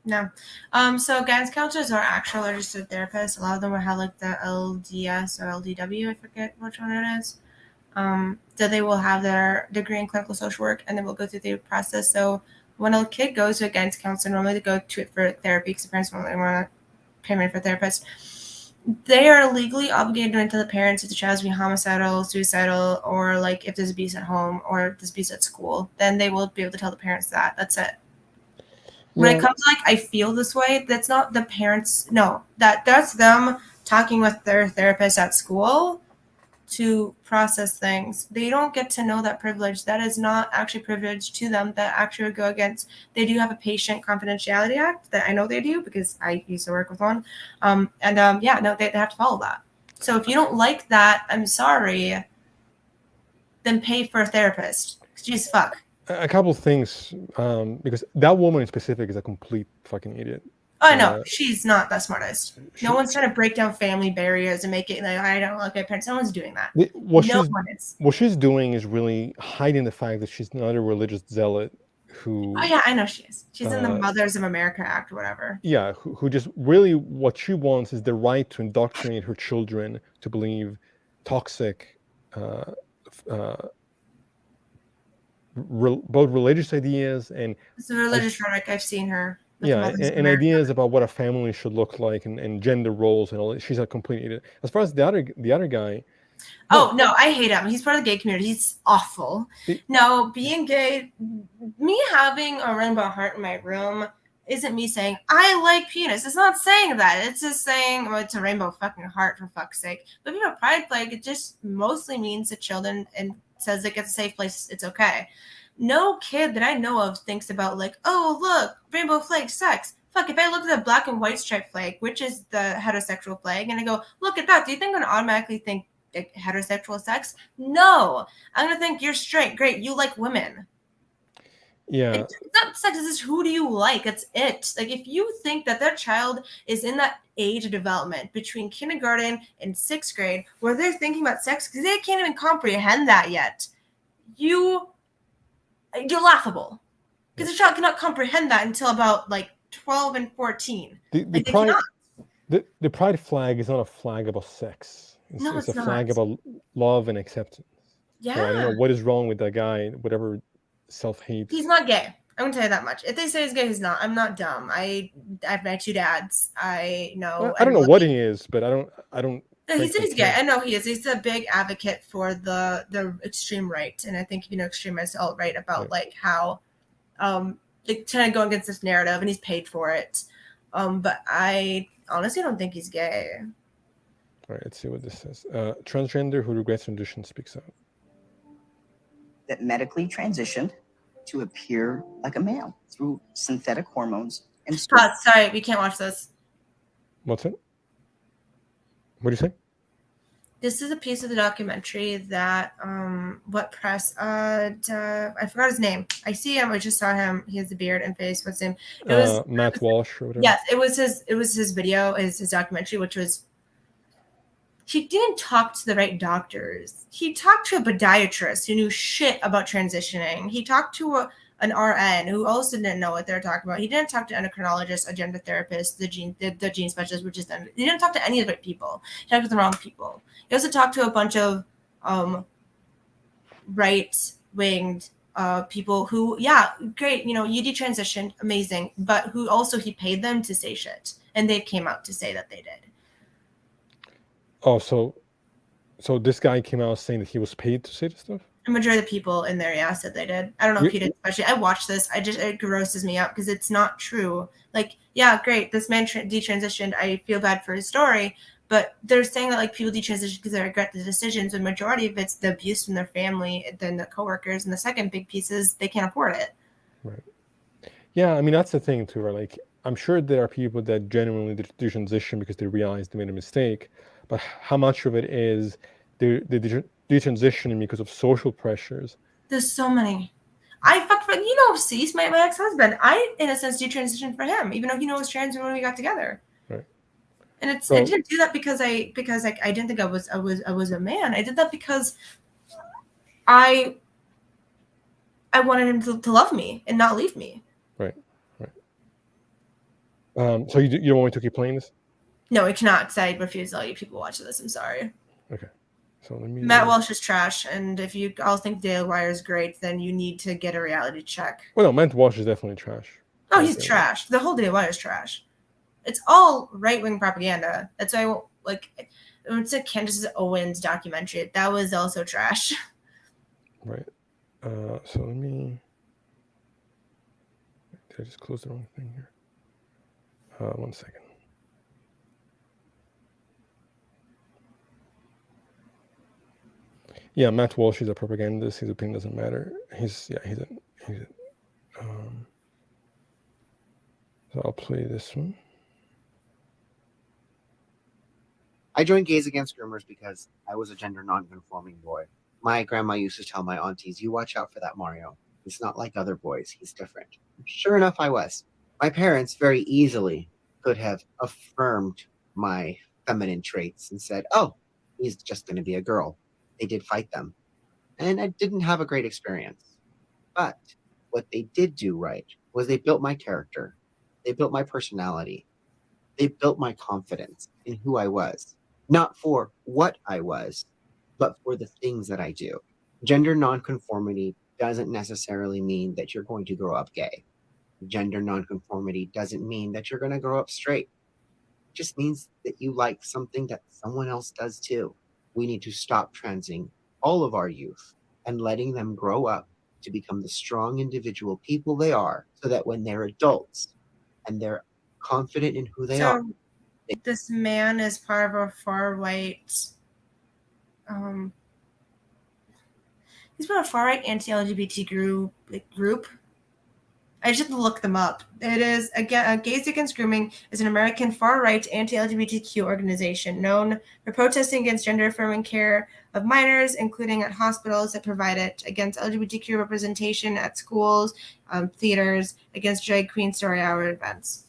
No. So guidance counselors are actual registered therapists. A lot of them will have like the LDS or LDW, I forget which one it is. So they will have their degree in clinical social work, and then we'll go through the process. So when a kid goes to a guidance counselor, normally they go to it for therapy because the parents want to pay money for therapists. They are legally obligated to tell the parents if the child's being homicidal, suicidal, or like if there's abuse at home or if there's abuse at school. Then they will be able to tell the parents that. That's it. When it comes to like, I feel this way, that's not the parents. No, that's them talking with their therapist at school to process things. They don't get to know that privilege. That is not actually privilege to them. That actually would go against. They do have a patient confidentiality act that I know they do because I used to work with one. They have to follow that. So if you don't like that, I'm sorry. Then pay for a therapist. Jeez, fuck. A couple of things, because that woman in specific is a complete fucking idiot. Oh, no, she's not the smartest. No one's trying to break down family barriers and make it like, I don't like my parents. No one's doing that. What she's doing is really hiding the fact that she's not a religious zealot who... Oh, yeah, I know she is. She's in the Mothers of America Act or whatever. Yeah, who just really what she wants is the right to indoctrinate her children to believe toxic both religious ideas and it's a religious rhetoric. I've seen her. And ideas about what a family should look like and gender roles and all that. She's a complete idiot. As far as the other guy. No, I hate him. He's part of the gay community. He's awful. Being gay, me having a rainbow heart in my room isn't me saying I like penis. It's not saying that. It's just saying it's a rainbow fucking heart for fuck's sake. But if you have a pride flag, it just mostly means that children and says it gets a safe place, it's okay. No kid that I know of thinks about like, oh, look, rainbow flag sucks. Fuck, if I look at the black and white stripe flag, which is the heterosexual flag, and I go, look at that, do you think I'm going to automatically think heterosexual sex? No. I'm going to think you're straight. Great, you like women. Yeah. It's not sex, it's just who do you like? That's it. Like, if you think that their child is in that age of development between kindergarten and 6th grade where they're thinking about sex because they can't even comprehend that yet, you're laughable. Because the child cannot comprehend that until about like 12 and 14. The pride flag is not a flag about sex. It's a flag about love and acceptance. Yeah. So I don't know what is wrong with that guy, whatever self-hate. He's not gay. I'm gonna tell you that much. If they say he's gay, he's not. I'm not dumb. I have my 2 dads. I know. I don't know what he is, but I don't. No, he said he's gay. I know he is. He's a big advocate for the extreme right, and I think extreme is all right about like how they trying to go against this narrative, and he's paid for it. But I honestly don't think he's gay. All right, let's see what this says. Transgender who regrets transition speaks out. That medically transitioned to appear like a male through synthetic hormones and sorry, we can't watch this. What's it? What do you say? This is a piece of the documentary that what press I forgot his name. I see him, I just saw him. He has a beard and face. What's his name? It was Matt Walsh or whatever. yes, it was his video, his documentary, which was he didn't talk to the right doctors. He talked to a podiatrist who knew shit about transitioning. He talked to an RN who also didn't know what they were talking about. He didn't talk to endocrinologists, a gender therapist, the gene specialist, which is them. He didn't talk to any of the right people. He talked to the wrong people. He also talked to a bunch of right-winged people who, yeah, great, you detransitioned, amazing, but who also he paid them to say shit, and they came out to say that they did. Oh, so this guy came out saying that he was paid to say this stuff? The majority of the people in there, yeah, said they did. I don't know if he did, especially. I watched this. It grosses me out because it's not true. Like, yeah, great, this man detransitioned. I feel bad for his story, but they're saying that like people detransition because they regret the decisions. The majority of it's the abuse from their family, then the coworkers, and the second big piece is they can't afford it. Right. Yeah, I mean that's the thing too, right? Like, I'm sure there are people that genuinely detransition because they realize they made a mistake, but how much of it is they detransitioning because of social pressures? There's so many. I fucked with, Cease, my ex-husband. I, in a sense, detransitioned for him, even though he knows trans when we got together. Right. And I didn't do that because I didn't think I was a man. I did that because I wanted him to love me and not leave me. Right. So you don't want me to keep playing this? No, I cannot, because I refuse to let you people watch this. I'm sorry. Okay. So let me. Matt Walsh is trash, and if you all think Daily Wire is great, then you need to get a reality check. Well, no, Matt Walsh is definitely trash. Oh, he's trash. The whole Daily Wire is trash. It's all right-wing propaganda. That's why I won't, like, it's a Candace Owens documentary. That was also trash. Right. So let me. Did I just close the wrong thing here? 1 second. Yeah, Matt Walsh is a propagandist. His opinion doesn't matter. So I'll play this one. I joined Gays Against Groomers because I was a gender non-conforming boy. My grandma used to tell my aunties, you watch out for that Mario. He's not like other boys. He's different. Sure enough, I was. My parents very easily could have affirmed my feminine traits and said, oh, he's just going to be a girl. They did fight them. And I didn't have a great experience. But what they did do right was they built my character. They built my personality. They built my confidence in who I was. Not for what I was, but for the things that I do. Gender nonconformity doesn't necessarily mean that you're going to grow up gay. Gender nonconformity doesn't mean that you're going to grow up straight. It just means that you like something that someone else does too. We need to stop transing all of our youth and letting them grow up to become the strong individual people they are, so that when they're adults and they're confident in who they are. This man is part of a far-right he's part of a far-right anti-LGBT group. I just have to look them up. It is, again, Gays Against Grooming is an American far-right anti-LGBTQ organization known for protesting against gender-affirming care of minors, including at hospitals that provide it, against LGBTQ representation at schools, theaters, against drag queen story hour events.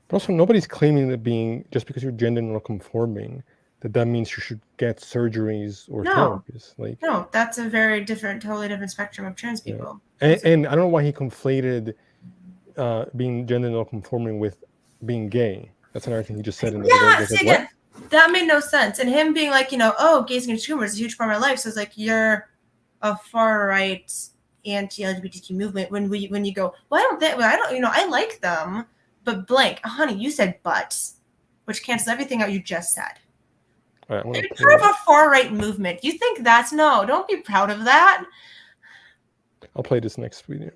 But also, nobody's claiming that just because you're gender non-conforming, that means you should get surgeries or therapies. Like, no, that's a very totally different spectrum of trans people. Yeah. And I don't know why he conflated being gender non-conforming with being gay. That's another thing he just said in the video. See, again, that made no sense. And him being like, oh, Gays Against Groomers is a huge part of my life. So it's like, you're a far-right anti-LGBTQ movement when you go, I like them. But blank, honey, you said but, which cancels everything out you just said. Right, you're part of a far-right movement. You think don't be proud of that. I'll play this next video.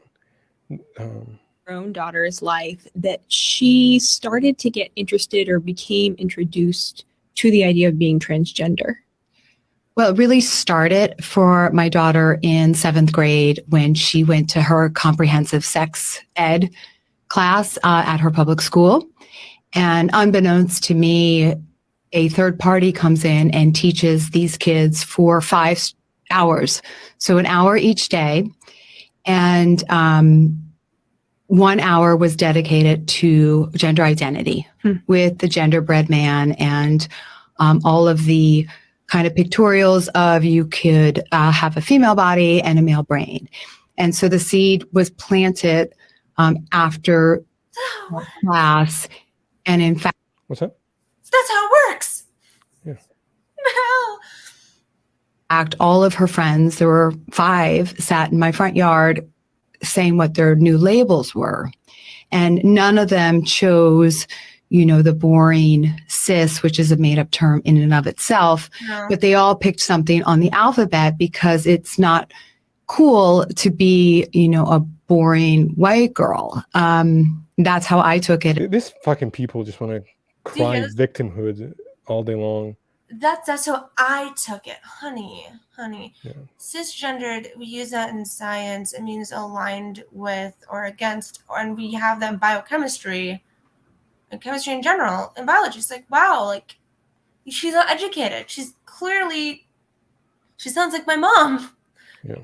Her own daughter's life that she started to get interested or became introduced to the idea of being transgender. Well, it really started for my daughter in 7th grade when she went to her comprehensive sex ed class at her public school. And unbeknownst to me, a third party comes in and teaches these kids for 5 hours. So an hour each day. And 1 hour was dedicated to gender identity with the genderbread man and all of the kind of pictorials of you could have a female body and a male brain. And so the seed was planted after class. And in fact, What's that? That's how it works. Yeah. Hell. all of her friends, there were 5, sat in my front yard saying what their new labels were. And none of them chose, the boring cis, which is a made up term in and of itself, No. but they all picked something on the alphabet because it's not cool to be, a boring white girl. That's how I took it. These fucking people just want to cry Yes. victimhood all day long. That's how I took it, honey. Yeah. Cisgendered, we use that in science. It means aligned with or against, and we have that in biochemistry and chemistry in general, in biology. It's like, wow, like, she's not educated. She sounds like my mom. Yeah.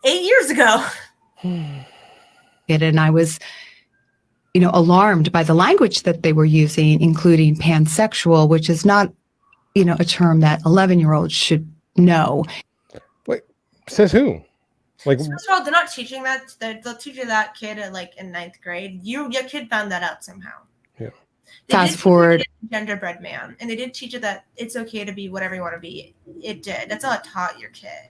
8 years ago. And I was, alarmed by the language that they were using, including pansexual, which is not, a term that 11-year-olds should know. Wait, says who? Like, First of all, they're not teaching that. They'll teach you that kid in 9th grade. Your kid found that out somehow. Yeah. They Fast did teach forward. you genderbread man, and they did teach you that it's okay to be whatever you want to be. It did. That's all it taught your kid.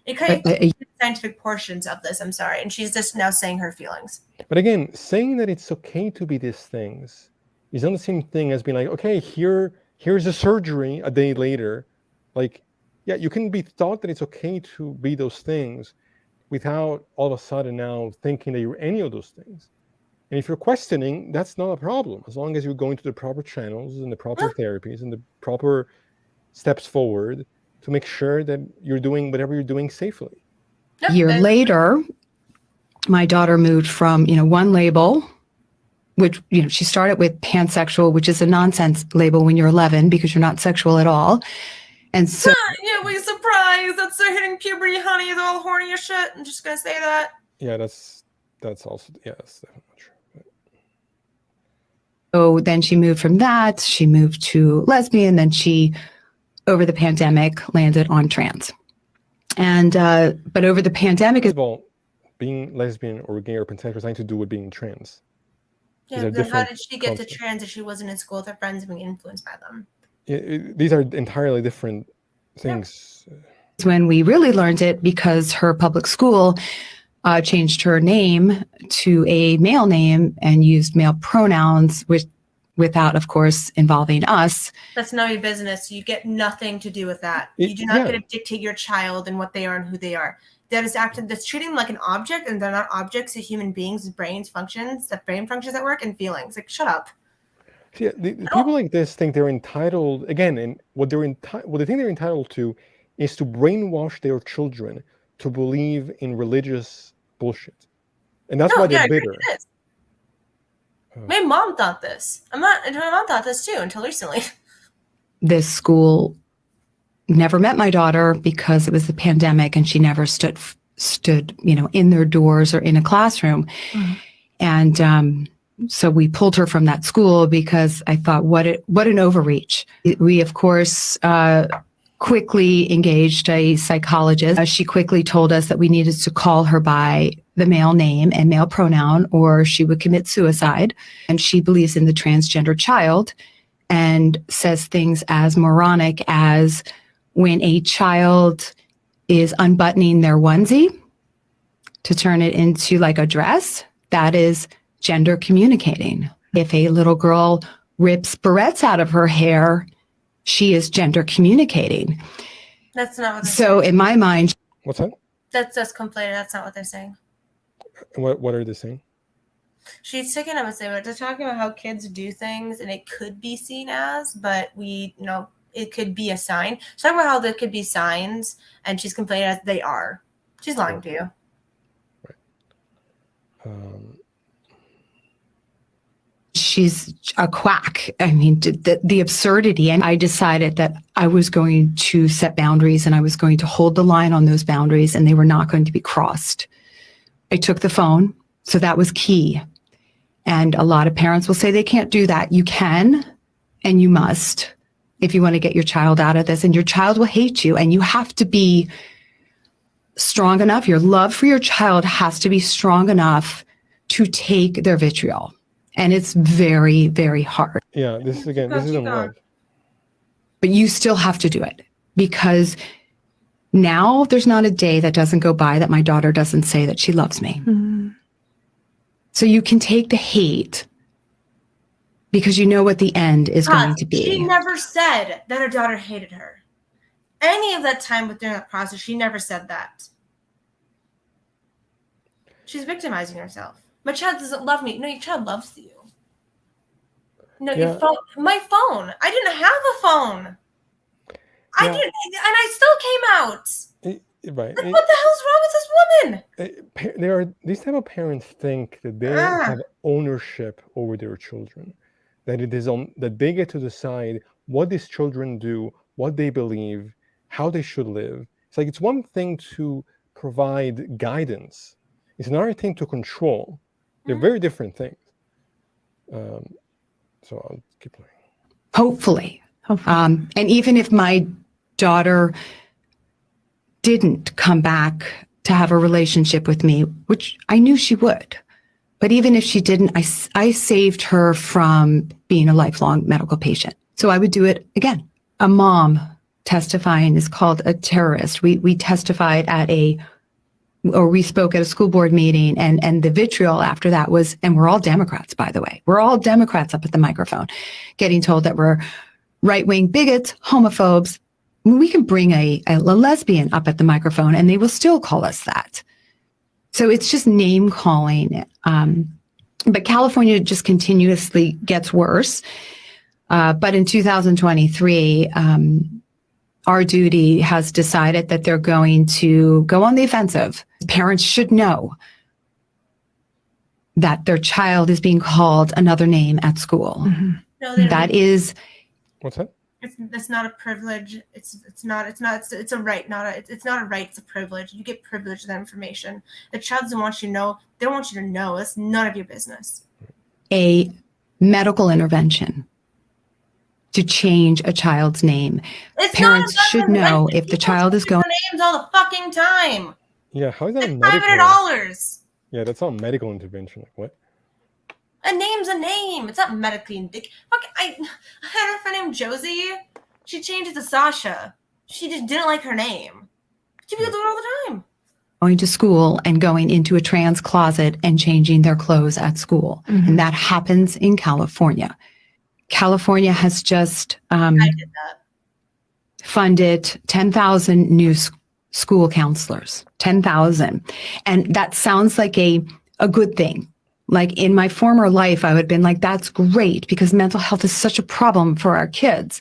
It kind But, of scientific portions of this. I'm sorry, and she's just now saying her feelings. but again, saying that it's okay to be these things is not the same thing as being like, okay, here's a surgery a day later. Like, yeah, you can be taught that it's okay to be those things without all of a sudden now thinking that you're any of those things. And if you're questioning, that's not a problem, as long as you're going to the proper channels and the proper therapies and the proper steps forward to make sure that you're doing whatever you're doing safely. A year later, my daughter moved from, one label, which, she started with pansexual, which is a nonsense label when you're 11 because you're not sexual at all. And so Yeah, we surprised. That's they're hitting puberty, honey. They're all horny as shit. I'm just gonna say that. Yeah, that's also, yeah, that's definitely not true. So then she moved from that, she moved to lesbian, then she, over the pandemic, landed on trans. And, but over the pandemic, First of all, being lesbian or gay or pansexual has nothing to do with being trans. These Yeah, are then how different did she get to concepts. trans if she wasn't in school with her friends and being influenced by them? These are entirely different things. when we really learned it because her public school changed her name to a male name and used male pronouns, without, of course, involving us. That's none of your business. You get nothing to do with that. It- You do not yeah. get to dictate your child and what they are and who they are. That is that's treating them like an object, and they're not objects to human beings' brains functions, the brain functions at work, and feelings. Like, shut up. See, the people like this think they're entitled again, and what they think they're entitled to is to brainwash their children to believe in religious bullshit, and that's No, why yeah, I they're agree bitter. with this. My mom thought this. My mom thought this too until recently. This school never met my daughter because it was the pandemic and she never stood, in their doors or in a classroom. Mhm. And so we pulled her from that school because I thought, what an overreach. We, of course, quickly engaged a psychologist. She quickly told us that we needed to call her by the male name and male pronoun or she would commit suicide. And she believes in the transgender child and says things as moronic as when a child is unbuttoning their onesie to turn it into like a dress, that is gender communicating. If a little girl rips barrettes out of her hair, she is gender communicating. That's not what they're So saying. in my mind, What's that? That's just conflated. That's not what they're saying. What are they saying? She's taking up a say, but they're talking about how kids do things and it could be seen as, but it could be a sign. She's talking about how there could be signs, and she's complaining as they are. She's lying to you. she's a quack. I mean, the absurdity. And I decided that I was going to set boundaries and I was going to hold the line on those boundaries and they were not going to be crossed. I took the phone. So that was key. And a lot of parents will say they can't do that. You can and you must if you want to get your child out of this, and your child will hate you, and you have to be strong enough. Your love for your child has to be strong enough to take their vitriol. And it's very, very hard. Yeah, this is on love. But you still have to do it, because now there's not a day that doesn't go by that my daughter doesn't say that she loves me. Mm-hmm. So you can take the hate because you know what the end is going to be. She never said that her daughter hated her. Any of that time during that process, she never said that. She's victimizing herself. My child doesn't love me. No, your child loves you. No, Yeah. your phone. My phone. I didn't have a phone. I Yeah. didn't, and I still came out. Right. Like, what the hell's wrong with this woman? There are these type of parents think that they have ownership over their children, that it is on that they get to decide what these children do, what they believe, how they should live. It's like it's one thing to provide guidance; it's another thing to control. They're very different things. So I'll keep playing. Hopefully. And even if my daughter didn't come back to have a relationship with me, which I knew she would, but even if she didn't, I saved her from being a lifelong medical patient. So I would do it again. A mom testifying is called a terrorist. We testified we spoke at a school board meeting, and the vitriol after that was, and we're all Democrats, by the way. We're all Democrats up at the microphone, getting told that we're right-wing bigots, homophobes. We can bring a lesbian up at the microphone and they will still call us that. So it's just name calling. But California just continuously gets worse. But in 2023, our duty has decided that they're going to go on the offensive. Parents should know that their child is being called another name at school. Mm-hmm. No, they don't. That is, What's that? It's not a privilege. It's a right. It's not a right. It's a privilege. You get privilege of that information. The child doesn't want you to know. They don't want you to know. It's none of your business. a medical intervention to change a child's name. It's Parents not a should know if the child is going. names all the fucking time. Yeah, how is that a It's medical? $500. Yeah, that's not a medical intervention. Like what? A name's a name. It's not medically indicated. Fuck, I had a friend named Josie. She changed it to Sasha. She just didn't like her name. People do it all the time. Going to school and going into a trans closet and changing their clothes at school. Mhm. And that happens in California. California has just I did that. funded 10,000 new school counselors, 10,000. And that sounds like a good thing. Like in my former life, I would have been like, that's great because mental health is such a problem for our kids.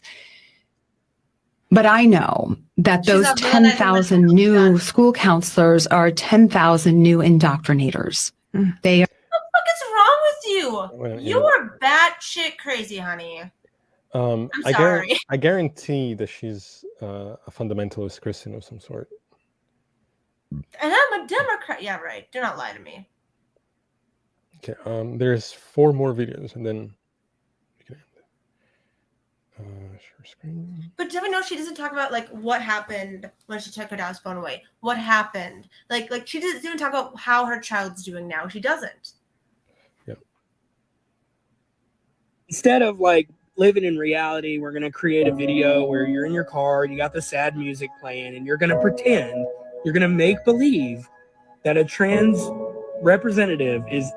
But I know that She's those not doing that 10,000 in new my- school counselors are 10,000 new indoctrinators. Mm. They are. What the fuck is wrong with you? Well, You are batshit crazy, honey. I'm I sorry. I guarantee that she's a fundamentalist Christian of some sort. And I'm a Democrat. Yeah, right. Do not lie to me. Okay, there's 4 more videos, and then we can end it. Share screen. But do we know she doesn't talk about like what happened when she took her dad's phone away? What happened? Like she doesn't even talk about how her child's doing now. She doesn't. Instead of like living in reality, we're going to create a video where you're in your car, you got the sad music playing, and you're going to pretend, you're going to make believe that a trans representative is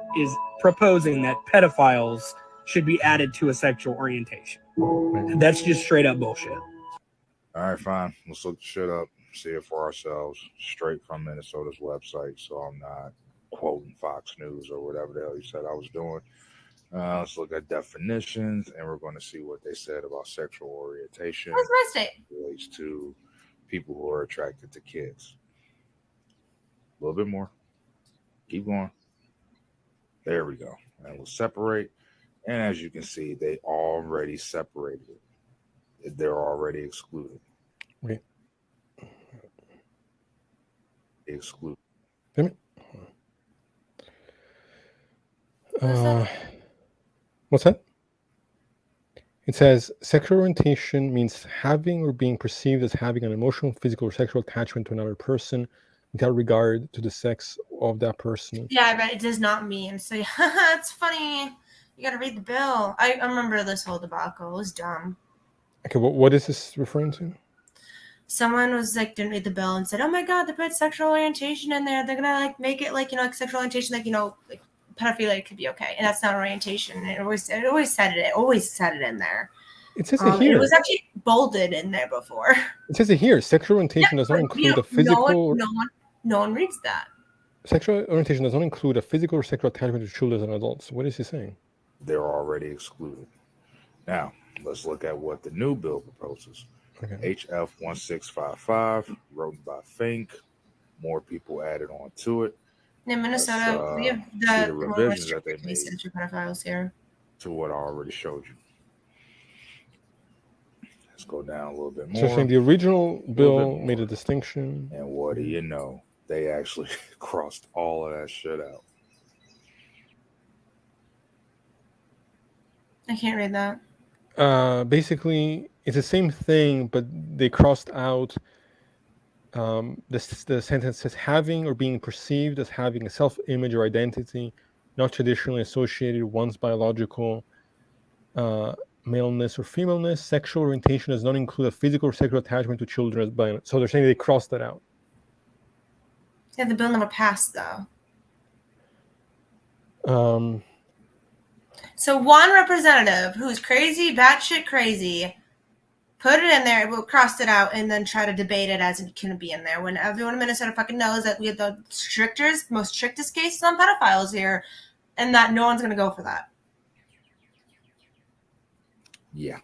proposing that pedophiles should be added to a sexual orientation. And that's just straight up bullshit. All right, fine. Let's look the shit up, see it for ourselves, straight from Minnesota's website, so I'm not quoting Fox News or whatever the hell you said I was doing. Let's look at definitions, and we're going to see what they said about sexual orientation Where's my state? relates to people who are attracted to kids. A little bit more. Keep going. There we go. And we'll separate. And as you can see, they already separated it. They're already excluded. Wait. Excluded. Damn it. What's that? It says sexual orientation means having or being perceived as having an emotional, physical, or sexual attachment to another person without regard to the sex of that person. Yeah, but it does not mean. So yeah, it's funny. You got to read the bill. I remember this whole debacle. It was dumb. Okay, what is this referring to? Someone was like, didn't read the bill and said, "Oh my God, they put sexual orientation in there. They're gonna like make it like like sexual orientation, like like pedophilia could be okay, and that's not orientation." It always said it in there. It says it here. It was actually bolded in there before. It says it here. Sexual orientation does not include a physical. No one reads that. Sexual orientation does not include a physical or sexual attachment to children and adults. What is he saying? They're already excluded. Now, let's look at what the new bill proposes. Okay. HF 1655, written by Fink. More people added on to it. In Minnesota, we have see the the revisions that they made cases for pedophiles here. to what I already showed you. Let's go down a little bit So more. you're saying the original bill made a distinction. And what do you know? They actually crossed all of that shit out. I can't read that. Basically, it's the same thing, but they crossed out. The sentence says having or being perceived as having a self-image or identity not traditionally associated with one's biological maleness or femaleness. Sexual orientation does not include a physical or sexual attachment to children. So they're saying they crossed that out. Yeah, the bill never passed though. So one representative who's crazy, batshit crazy, put it in there, crossed it out, and then try to debate it as it can be in there. When everyone in Minnesota fucking knows that we have the most strictest cases on pedophiles here, and that no one's gonna go for that. Yeah.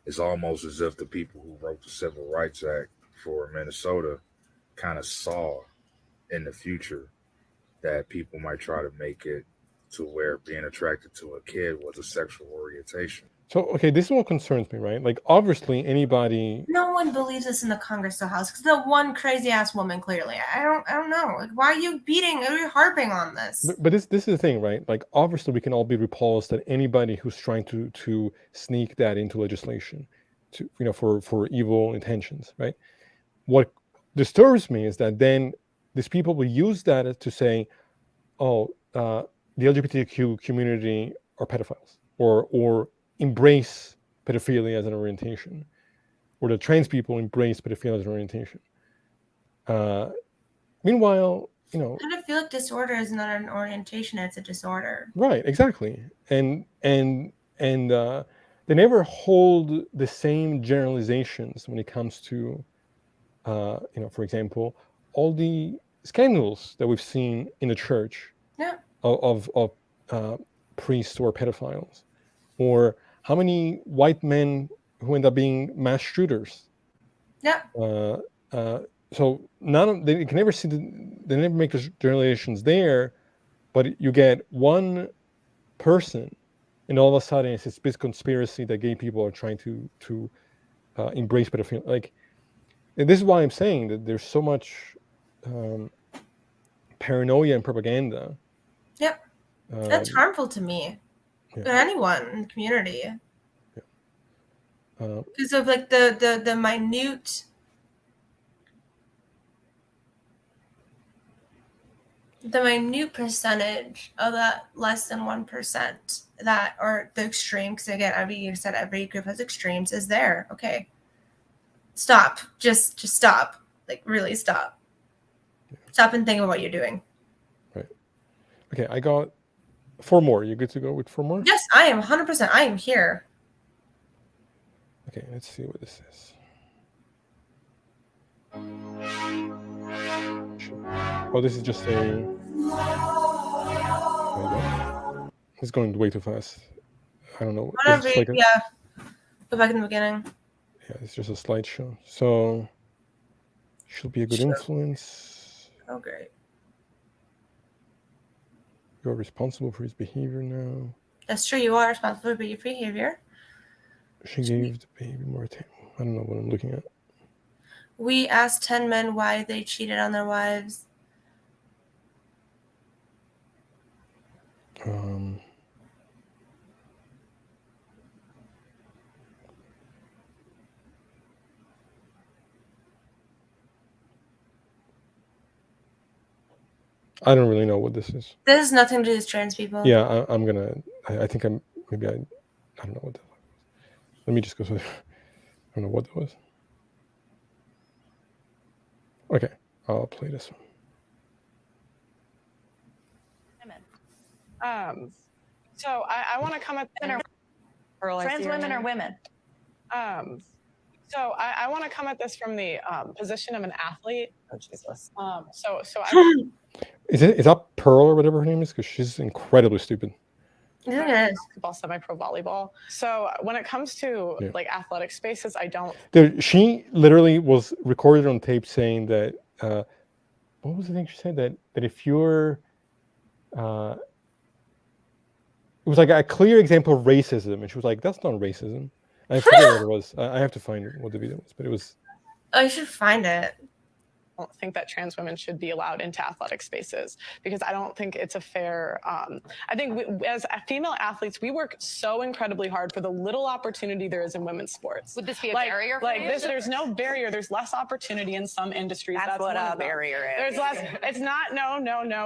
It's almost as if the people who wrote the Civil Rights Act for Minnesota kind of saw in the future that people might try to make it to where being attracted to a kid was a sexual orientation. So, okay, this is what concerns me, right? Like, obviously, anybody. No one believes this in the Congress or House because the one crazy ass woman clearly. I don't know. Like, why are you harping on this? But this is the thing, right? Like, obviously, we can all be repulsed at anybody who's trying to sneak that into legislation, for evil intentions, right? What disturbs me is that then these people will use that to say, "Oh, the LGBTQ community are pedophiles," or embrace pedophilia as an orientation, or the trans people embrace pedophilia as an orientation. Meanwhile, pedophilic disorder is not an orientation; it's a disorder. Right, exactly, and they never hold the same generalizations when it comes to, for example, all the scandals that we've seen in the church, yeah, of priests who are pedophiles, or how many white men who end up being mass shooters. Yeah. So they can never they never make the generalizations there, but you get one person, and all of a sudden it's this big conspiracy that gay people are trying to embrace pedophilia. Like, and this is why I'm saying that there's so much paranoia and propaganda. Yep. That's harmful to me. Yeah. Or anyone in the community. Yeah. Because of like the minute percentage of that less than 1% that are the extremes. Again, you said every group has extremes is there. Okay. Stop. Just stop. Like, really stop. Stop and think of what you're doing. Right. Okay, I got 4 more. You good to go with 4 more? Yes, I am 100%. I am here. Okay, let's see what this is. Oh, this is just a. It's going way too fast. I don't know. Whatever. Yeah. Go back in the beginning. Yeah, it's just a slideshow. So, she'll be a good influence. Oh, great. You're responsible for his behavior now. That's true. You are responsible for your behavior. She gave the baby more time. I don't know what I'm looking at. We asked 10 men why they cheated on their wives. I don't really know what this is. This has nothing to do with trans people. Yeah, I'm gonna. I think I'm. Maybe I don't know what that was. Let me just go. I don't know what that was. Okay, I'll play this one. So I want to come at trans women or women. So I want to come at this from the position of an athlete. Oh Jesus. So I, Is that Pearl or whatever her name is? Because she's incredibly stupid. basketball, semi-pro volleyball. So when it comes to like athletic spaces, I don't. She literally was recorded on tape saying that. What was the thing she said? That if you're, it was like a clear example of racism, and she was like, "That's not racism." I forget what it was. I have to find what the video was, but it was. Oh, you should find it. I don't think that trans women should be allowed into athletic spaces because I don't think it's a fair. I think as female athletes, we work so incredibly hard for the little opportunity there is in women's sports. Would this be a barrier for you? There's no barrier. There's less opportunity in some industries. That's what a barrier is. There's less. It's not. No.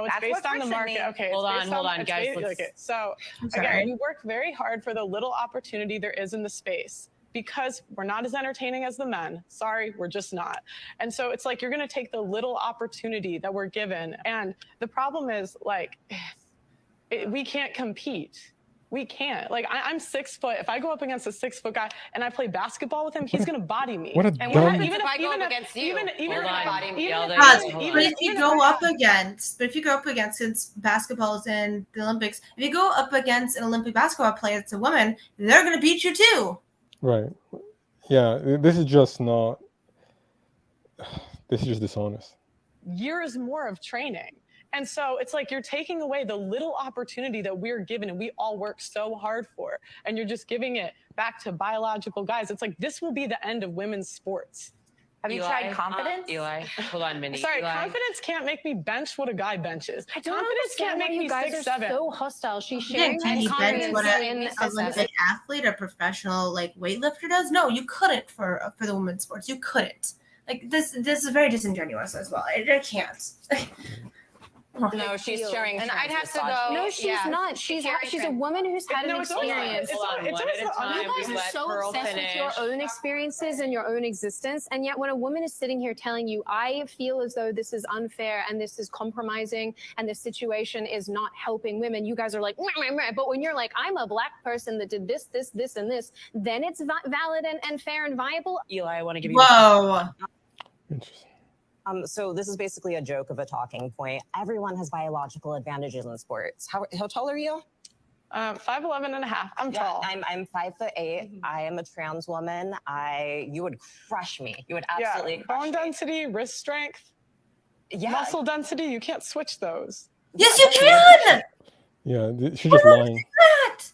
It's That's based what on the friction market. means. Okay. Hold it's based on, it's guys. based- okay, so again, we work very hard for the little opportunity there is in the space. Because we're not as entertaining as the men. Sorry, we're just not. And so it's like you're going to take the little opportunity that we're given. And the problem is like, we can't compete. We can't. Like I'm 6 foot. If I go up against a 6 foot guy and I play basketball with him, he's going to body me. What a and dumb- even if I go up against you? Even Hold on. body me. Yell there. But Hold if you go up against, since basketball's in the Olympics, if you go up against an Olympic basketball player that's a woman, they're going to beat you too. Right. Yeah. This is just not. This is just dishonest. Years more of training. And so it's like you're taking away the little opportunity that we're given and we all work so hard for. And you're just giving it back to biological guys. It's like this will be the end of women's sports. Have you tried confidence? Eli, hold on, Mindy. Sorry, Eli. confidence can't make me bench what a guy benches. I don't Confidence can't understand why make you me guys 6'7". are so hostile. She's Yeah, sharing can her you bench what experience an in Olympic athlete or professional like weightlifter does? No, you couldn't for the women's sports. You couldn't. Like this is very disingenuous as well. I can't. No, she's sharing. And I'd have to misogyny. go. No, she's not. She's a woman who's had an experience. Hold on, one at a time. You guys We are let so Pearl obsessed with your finish. own experiences and your own existence, and yet when a woman is sitting here telling you, "I feel as though this is unfair and this is compromising and this situation is not helping women," you guys are like, "Meh, meh, meh." But when you're like, "I'm a black person that did this, this, this, and this," then it's valid and fair and viable. Eli, I want to give you. Whoa. So this is basically a joke of a talking point. Everyone has biological advantages in sports. How tall are you? 5'11" and a half. I'm tall. I'm 5'8". I am a trans woman. You would crush me. You would absolutely crush bone density, wrist strength, muscle density. You can't switch those. Yes, you can. Yeah, she's just lying. But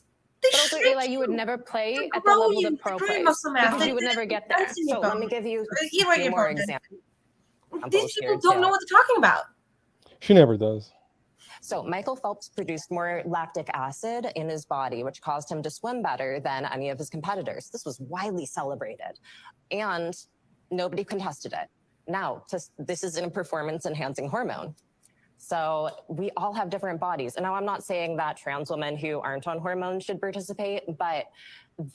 also, Eli, you would never play at the level that Pearl plays because you would never get there. So let me give you a few more examples. These people don't know what they're talking about. She never does. So Michael Phelps produced more lactic acid in his body, which caused him to swim better than any of his competitors. This was widely celebrated, and nobody contested it. Now, this is a performance-enhancing hormone. So we all have different bodies. And now I'm not saying that trans women who aren't on hormones should participate, but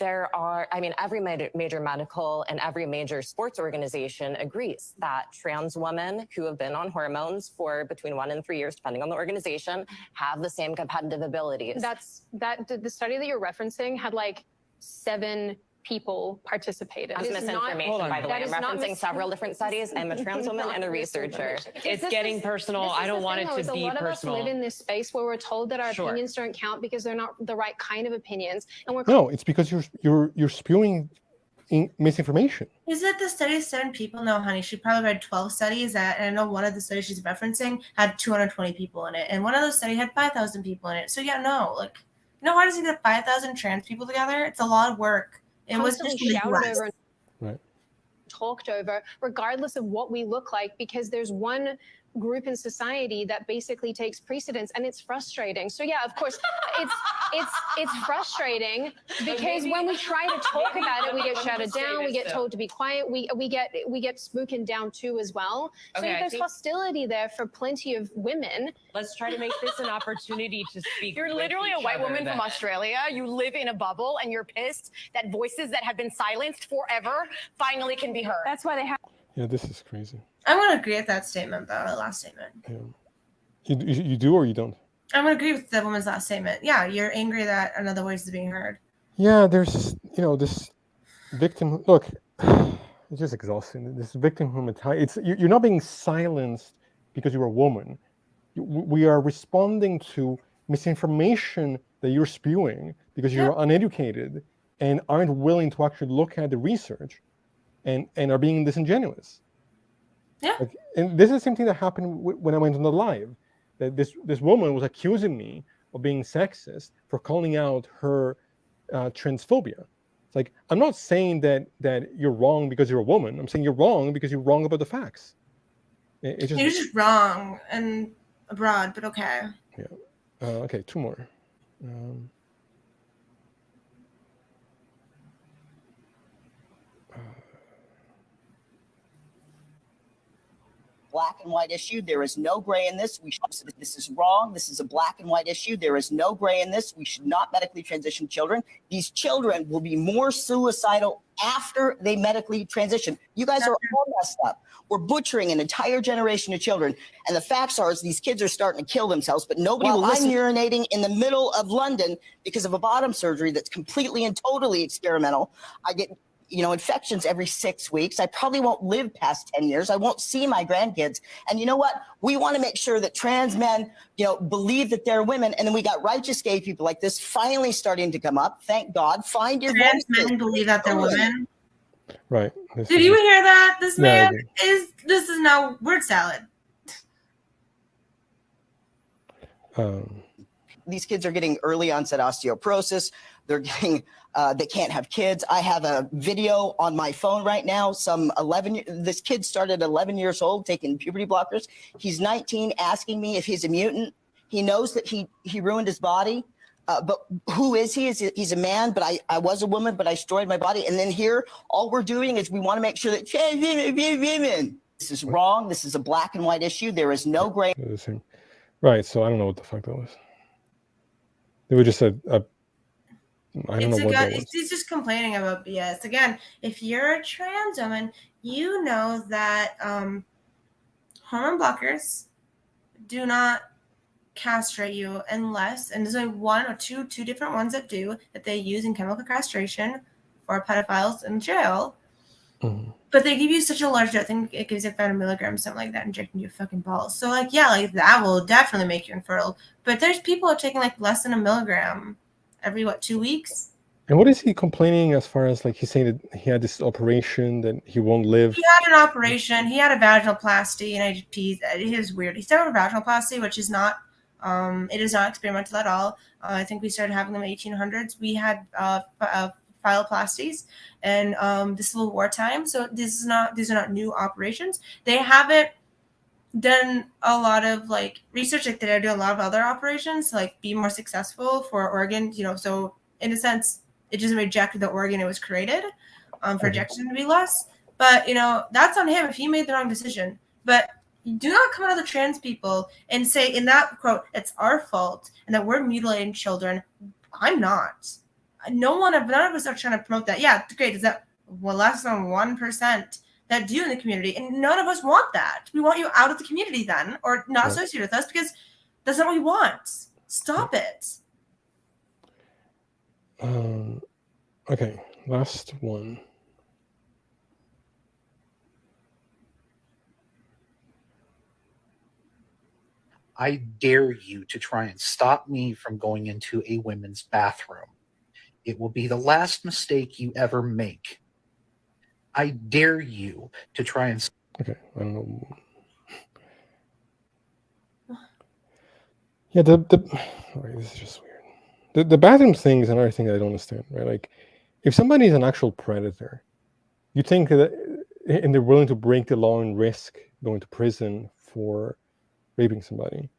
every major medical and every major sports organization agrees that trans women who have been on hormones for between 1 and 3 years, depending on the organization, have the same competitive abilities. The study that you're referencing had like 7 people participated. That's misinformation, by the way. I'm referencing several different studies. I'm a trans woman and a researcher. It's getting personal. I don't want it to be A lot of us personal. live in this space where we're told that our Sure. opinions don't count because they're not the right kind of opinions, and we're No, it's because you're spewing misinformation. Is it the study of 7 people? No, honey. She probably read 12 studies. And I know one of the studies she's referencing had 220 people in it, and one of those studies had 5,000 people in it. So yeah, no, like You know, how does he get 5,000 trans people together? It's a lot of work. It was Constantly just in the shouted US. over and Right. talked over, regardless of what we look like, because there's one group in society that basically takes precedence, and it's frustrating. So yeah, of course, it's frustrating because when we try to talk about it, we get shouted down, we get told to be quiet, we get spoken down too as well. So Okay, I there's think- hostility there for plenty of women. Let's try to make this an opportunity to speak. You're with literally a each white other woman then. from Australia. You live in a bubble and you're pissed that voices that have been silenced forever finally can be heard. That's why they have. Yeah, this is crazy. I'm going to agree with that statement, though, the last statement. Yeah. You do or you don't? I'm going to agree with the woman's last statement. Yeah, you're angry that another voice is being heard. Yeah, there's, this victim. Look, it's just exhausting. This victimhood mentality. You're not being silenced because you're a woman. We are responding to misinformation that you're spewing because you're uneducated and aren't willing to actually look at the research and are being disingenuous. Yeah. And this is the same thing that happened when I went on the live. That this woman was accusing me of being sexist for calling out her transphobia. It's like, I'm not saying that you're wrong because you're a woman. I'm saying you're wrong because you're wrong about the facts. It's You're just wrong and abroad, but okay. Yeah. Okay, two more. Black and white issue. There is no gray in this. This is wrong. This is a black and white issue. There is no gray in this. We should not medically transition children. These children will be more suicidal after they medically transition. You guys are all messed up. We're butchering an entire generation of children. And the facts are is these kids are starting to kill themselves, but nobody will listen. I'm urinating in the middle of London because of a bottom surgery that's completely and totally experimental. I get infections every 6 weeks. I probably won't live past 10 years. I won't see my grandkids. And you know what? We want to make sure that trans men, believe that they're women. And then we got righteous gay people like this finally starting to come up. Thank God. Find your Trans voices. men believe that they're women. Right. Did you hear that? This Yeah, I man this is now word salad. These kids are getting early onset osteoporosis. They're getting, they can't have kids. I have a video on my phone right now. This kid started 11 years old taking puberty blockers. He's 19, asking me if he's a mutant. He knows that he ruined his body. But who is he? He's a man, but I was a woman, but I destroyed my body. And then here, all we're doing is we want to make sure that women. This is wrong. This is a black and white issue. There is no gray. Right. So I don't know what the fuck that was. They were just I don't know what that was. He's just complaining about BS. Again, if you're a trans woman, you know that hormone blockers do not castrate you unless, and there's only one or two different ones that they use in chemical castration for pedophiles in jail. Mm-hmm. But they give you such a large dose. I think it gives you 500 milligrams, something like that, injecting your fucking balls. So that will definitely make you infertile. But there's people who are taking less than a milligram every 2 weeks. And what is he complaining as far as he's saying that he had this operation that he won't live? He had an operation. He had a vaginoplasty, and it was weird. He started with vaginoplasty, which is not, it is not experimental at all. I think we started having them in the 1800s. We had phalloplasties and the Civil War time. So these are not new operations. They haven't done a lot of research like they do a lot of other operations to be more successful for organs. So in a sense, it just rejected the organ it was created for ejection to be less. But that's on him if he made the wrong decision. But do not come out of the trans people and say in that quote it's our fault and that we're mutilating children. I'm not. None of us are trying to promote that. Yeah, great. Is that less than 1% that do in the community? And none of us want that. We want you out of the community then, or not associated with us, because that's not what we want. Stop it. Okay, last one. I dare you to try and stop me from going into a women's bathroom. It will be the last mistake you ever make. I dare you to try and... Okay, I don't know. Yeah, all right, this is just weird. the bathroom thing is another thing that I don't understand, right? Like, if somebody is an actual predator, you think that, and they're willing to break the law and risk going to prison for raping somebody,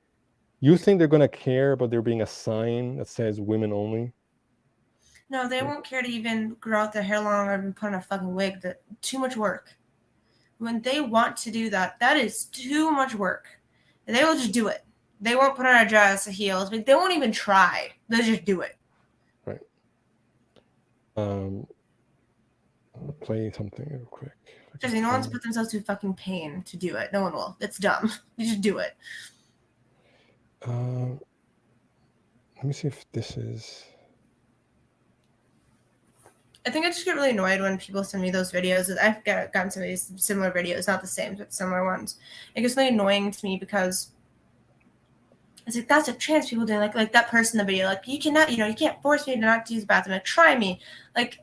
you think they're going to care about there being a sign that says women only? No, they won't care to even grow out their hair long or even put on a fucking wig. That too much work. When they want to do that, that is too much work. And they will just do it. They won't put on a dress, a heels. They won't even try. They'll just do it. Right. I'll play something real quick. Just, no one's put themselves through fucking pain to do it. No one will. It's dumb. You just do it. Let me see if this is. I think I just get really annoyed when people send me those videos. I've gotten some of these similar videos, not the same, but similar ones. It gets really annoying to me because it's like, that's what trans people do. Like that person in the video, like, you cannot, you can't force me to not use the bathroom. Like, try me. Like,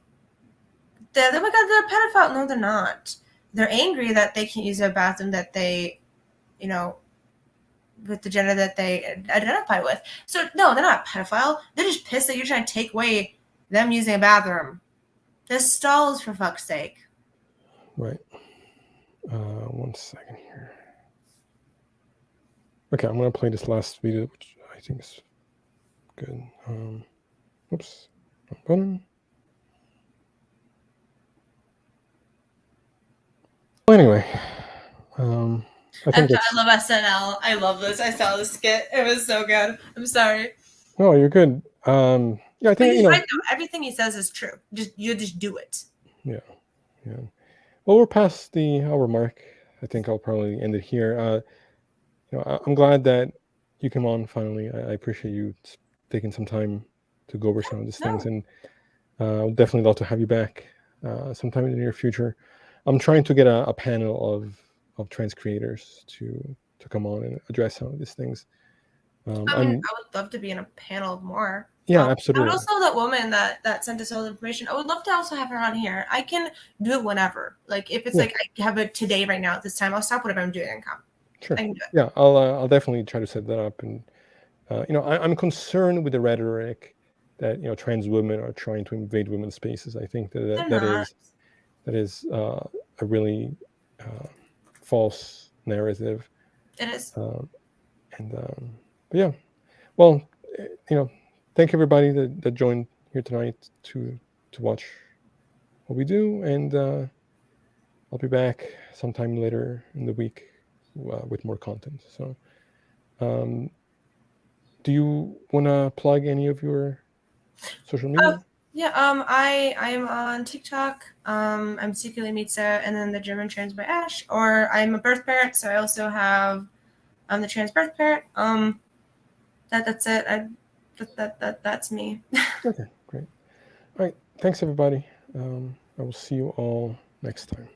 oh my God, they're a pedophile. No, they're not. They're angry that they can't use their bathroom that they, with the gender that they identify with. So, no, they're not a pedophile. They're just pissed that you're trying to take away them using a bathroom. This stalls, for fuck's sake. Right. 1 second here. Okay, I'm going to play this last video, which I think is good. Oops. Wrong button. Well, anyway, I think I love SNL. I love this. I saw this skit. It was so good. I'm sorry. No, you're good. Yeah, I But think he's right, though. Everything he says is true. You just do it. Yeah. Well, we're past the hour mark. I think I'll probably end it here. I'm glad that you came on finally. I appreciate you taking some time to go over some of these things, and I would definitely love to have you back sometime in the near future. I'm trying to get a panel of trans creators to come on and address some of these things. I would love to be in a panel more. Yeah, I absolutely. would also, that woman that sent us all the information, I would love to also have her on here. I can do it whenever. Like, if it's like I have it today right now at this time, I'll stop whatever I'm doing and come. Sure. I can do it. Yeah, I'll definitely try to set that up. And I'm concerned with the rhetoric that trans women are trying to invade women's spaces. I think that is a really false narrative. It is. But yeah, well, thank everybody that joined here tonight to watch what we do, and I'll be back sometime later in the week with more content. So, do you want to plug any of your social media? Yeah, I am on TikTok. I'm Secretly Meet Sarah, and then the German Trans by Ash. Or I'm a birth parent, so I also have the trans birth parent. That's it. That's me. Okay, great. All right, thanks everybody. I will see you all next time.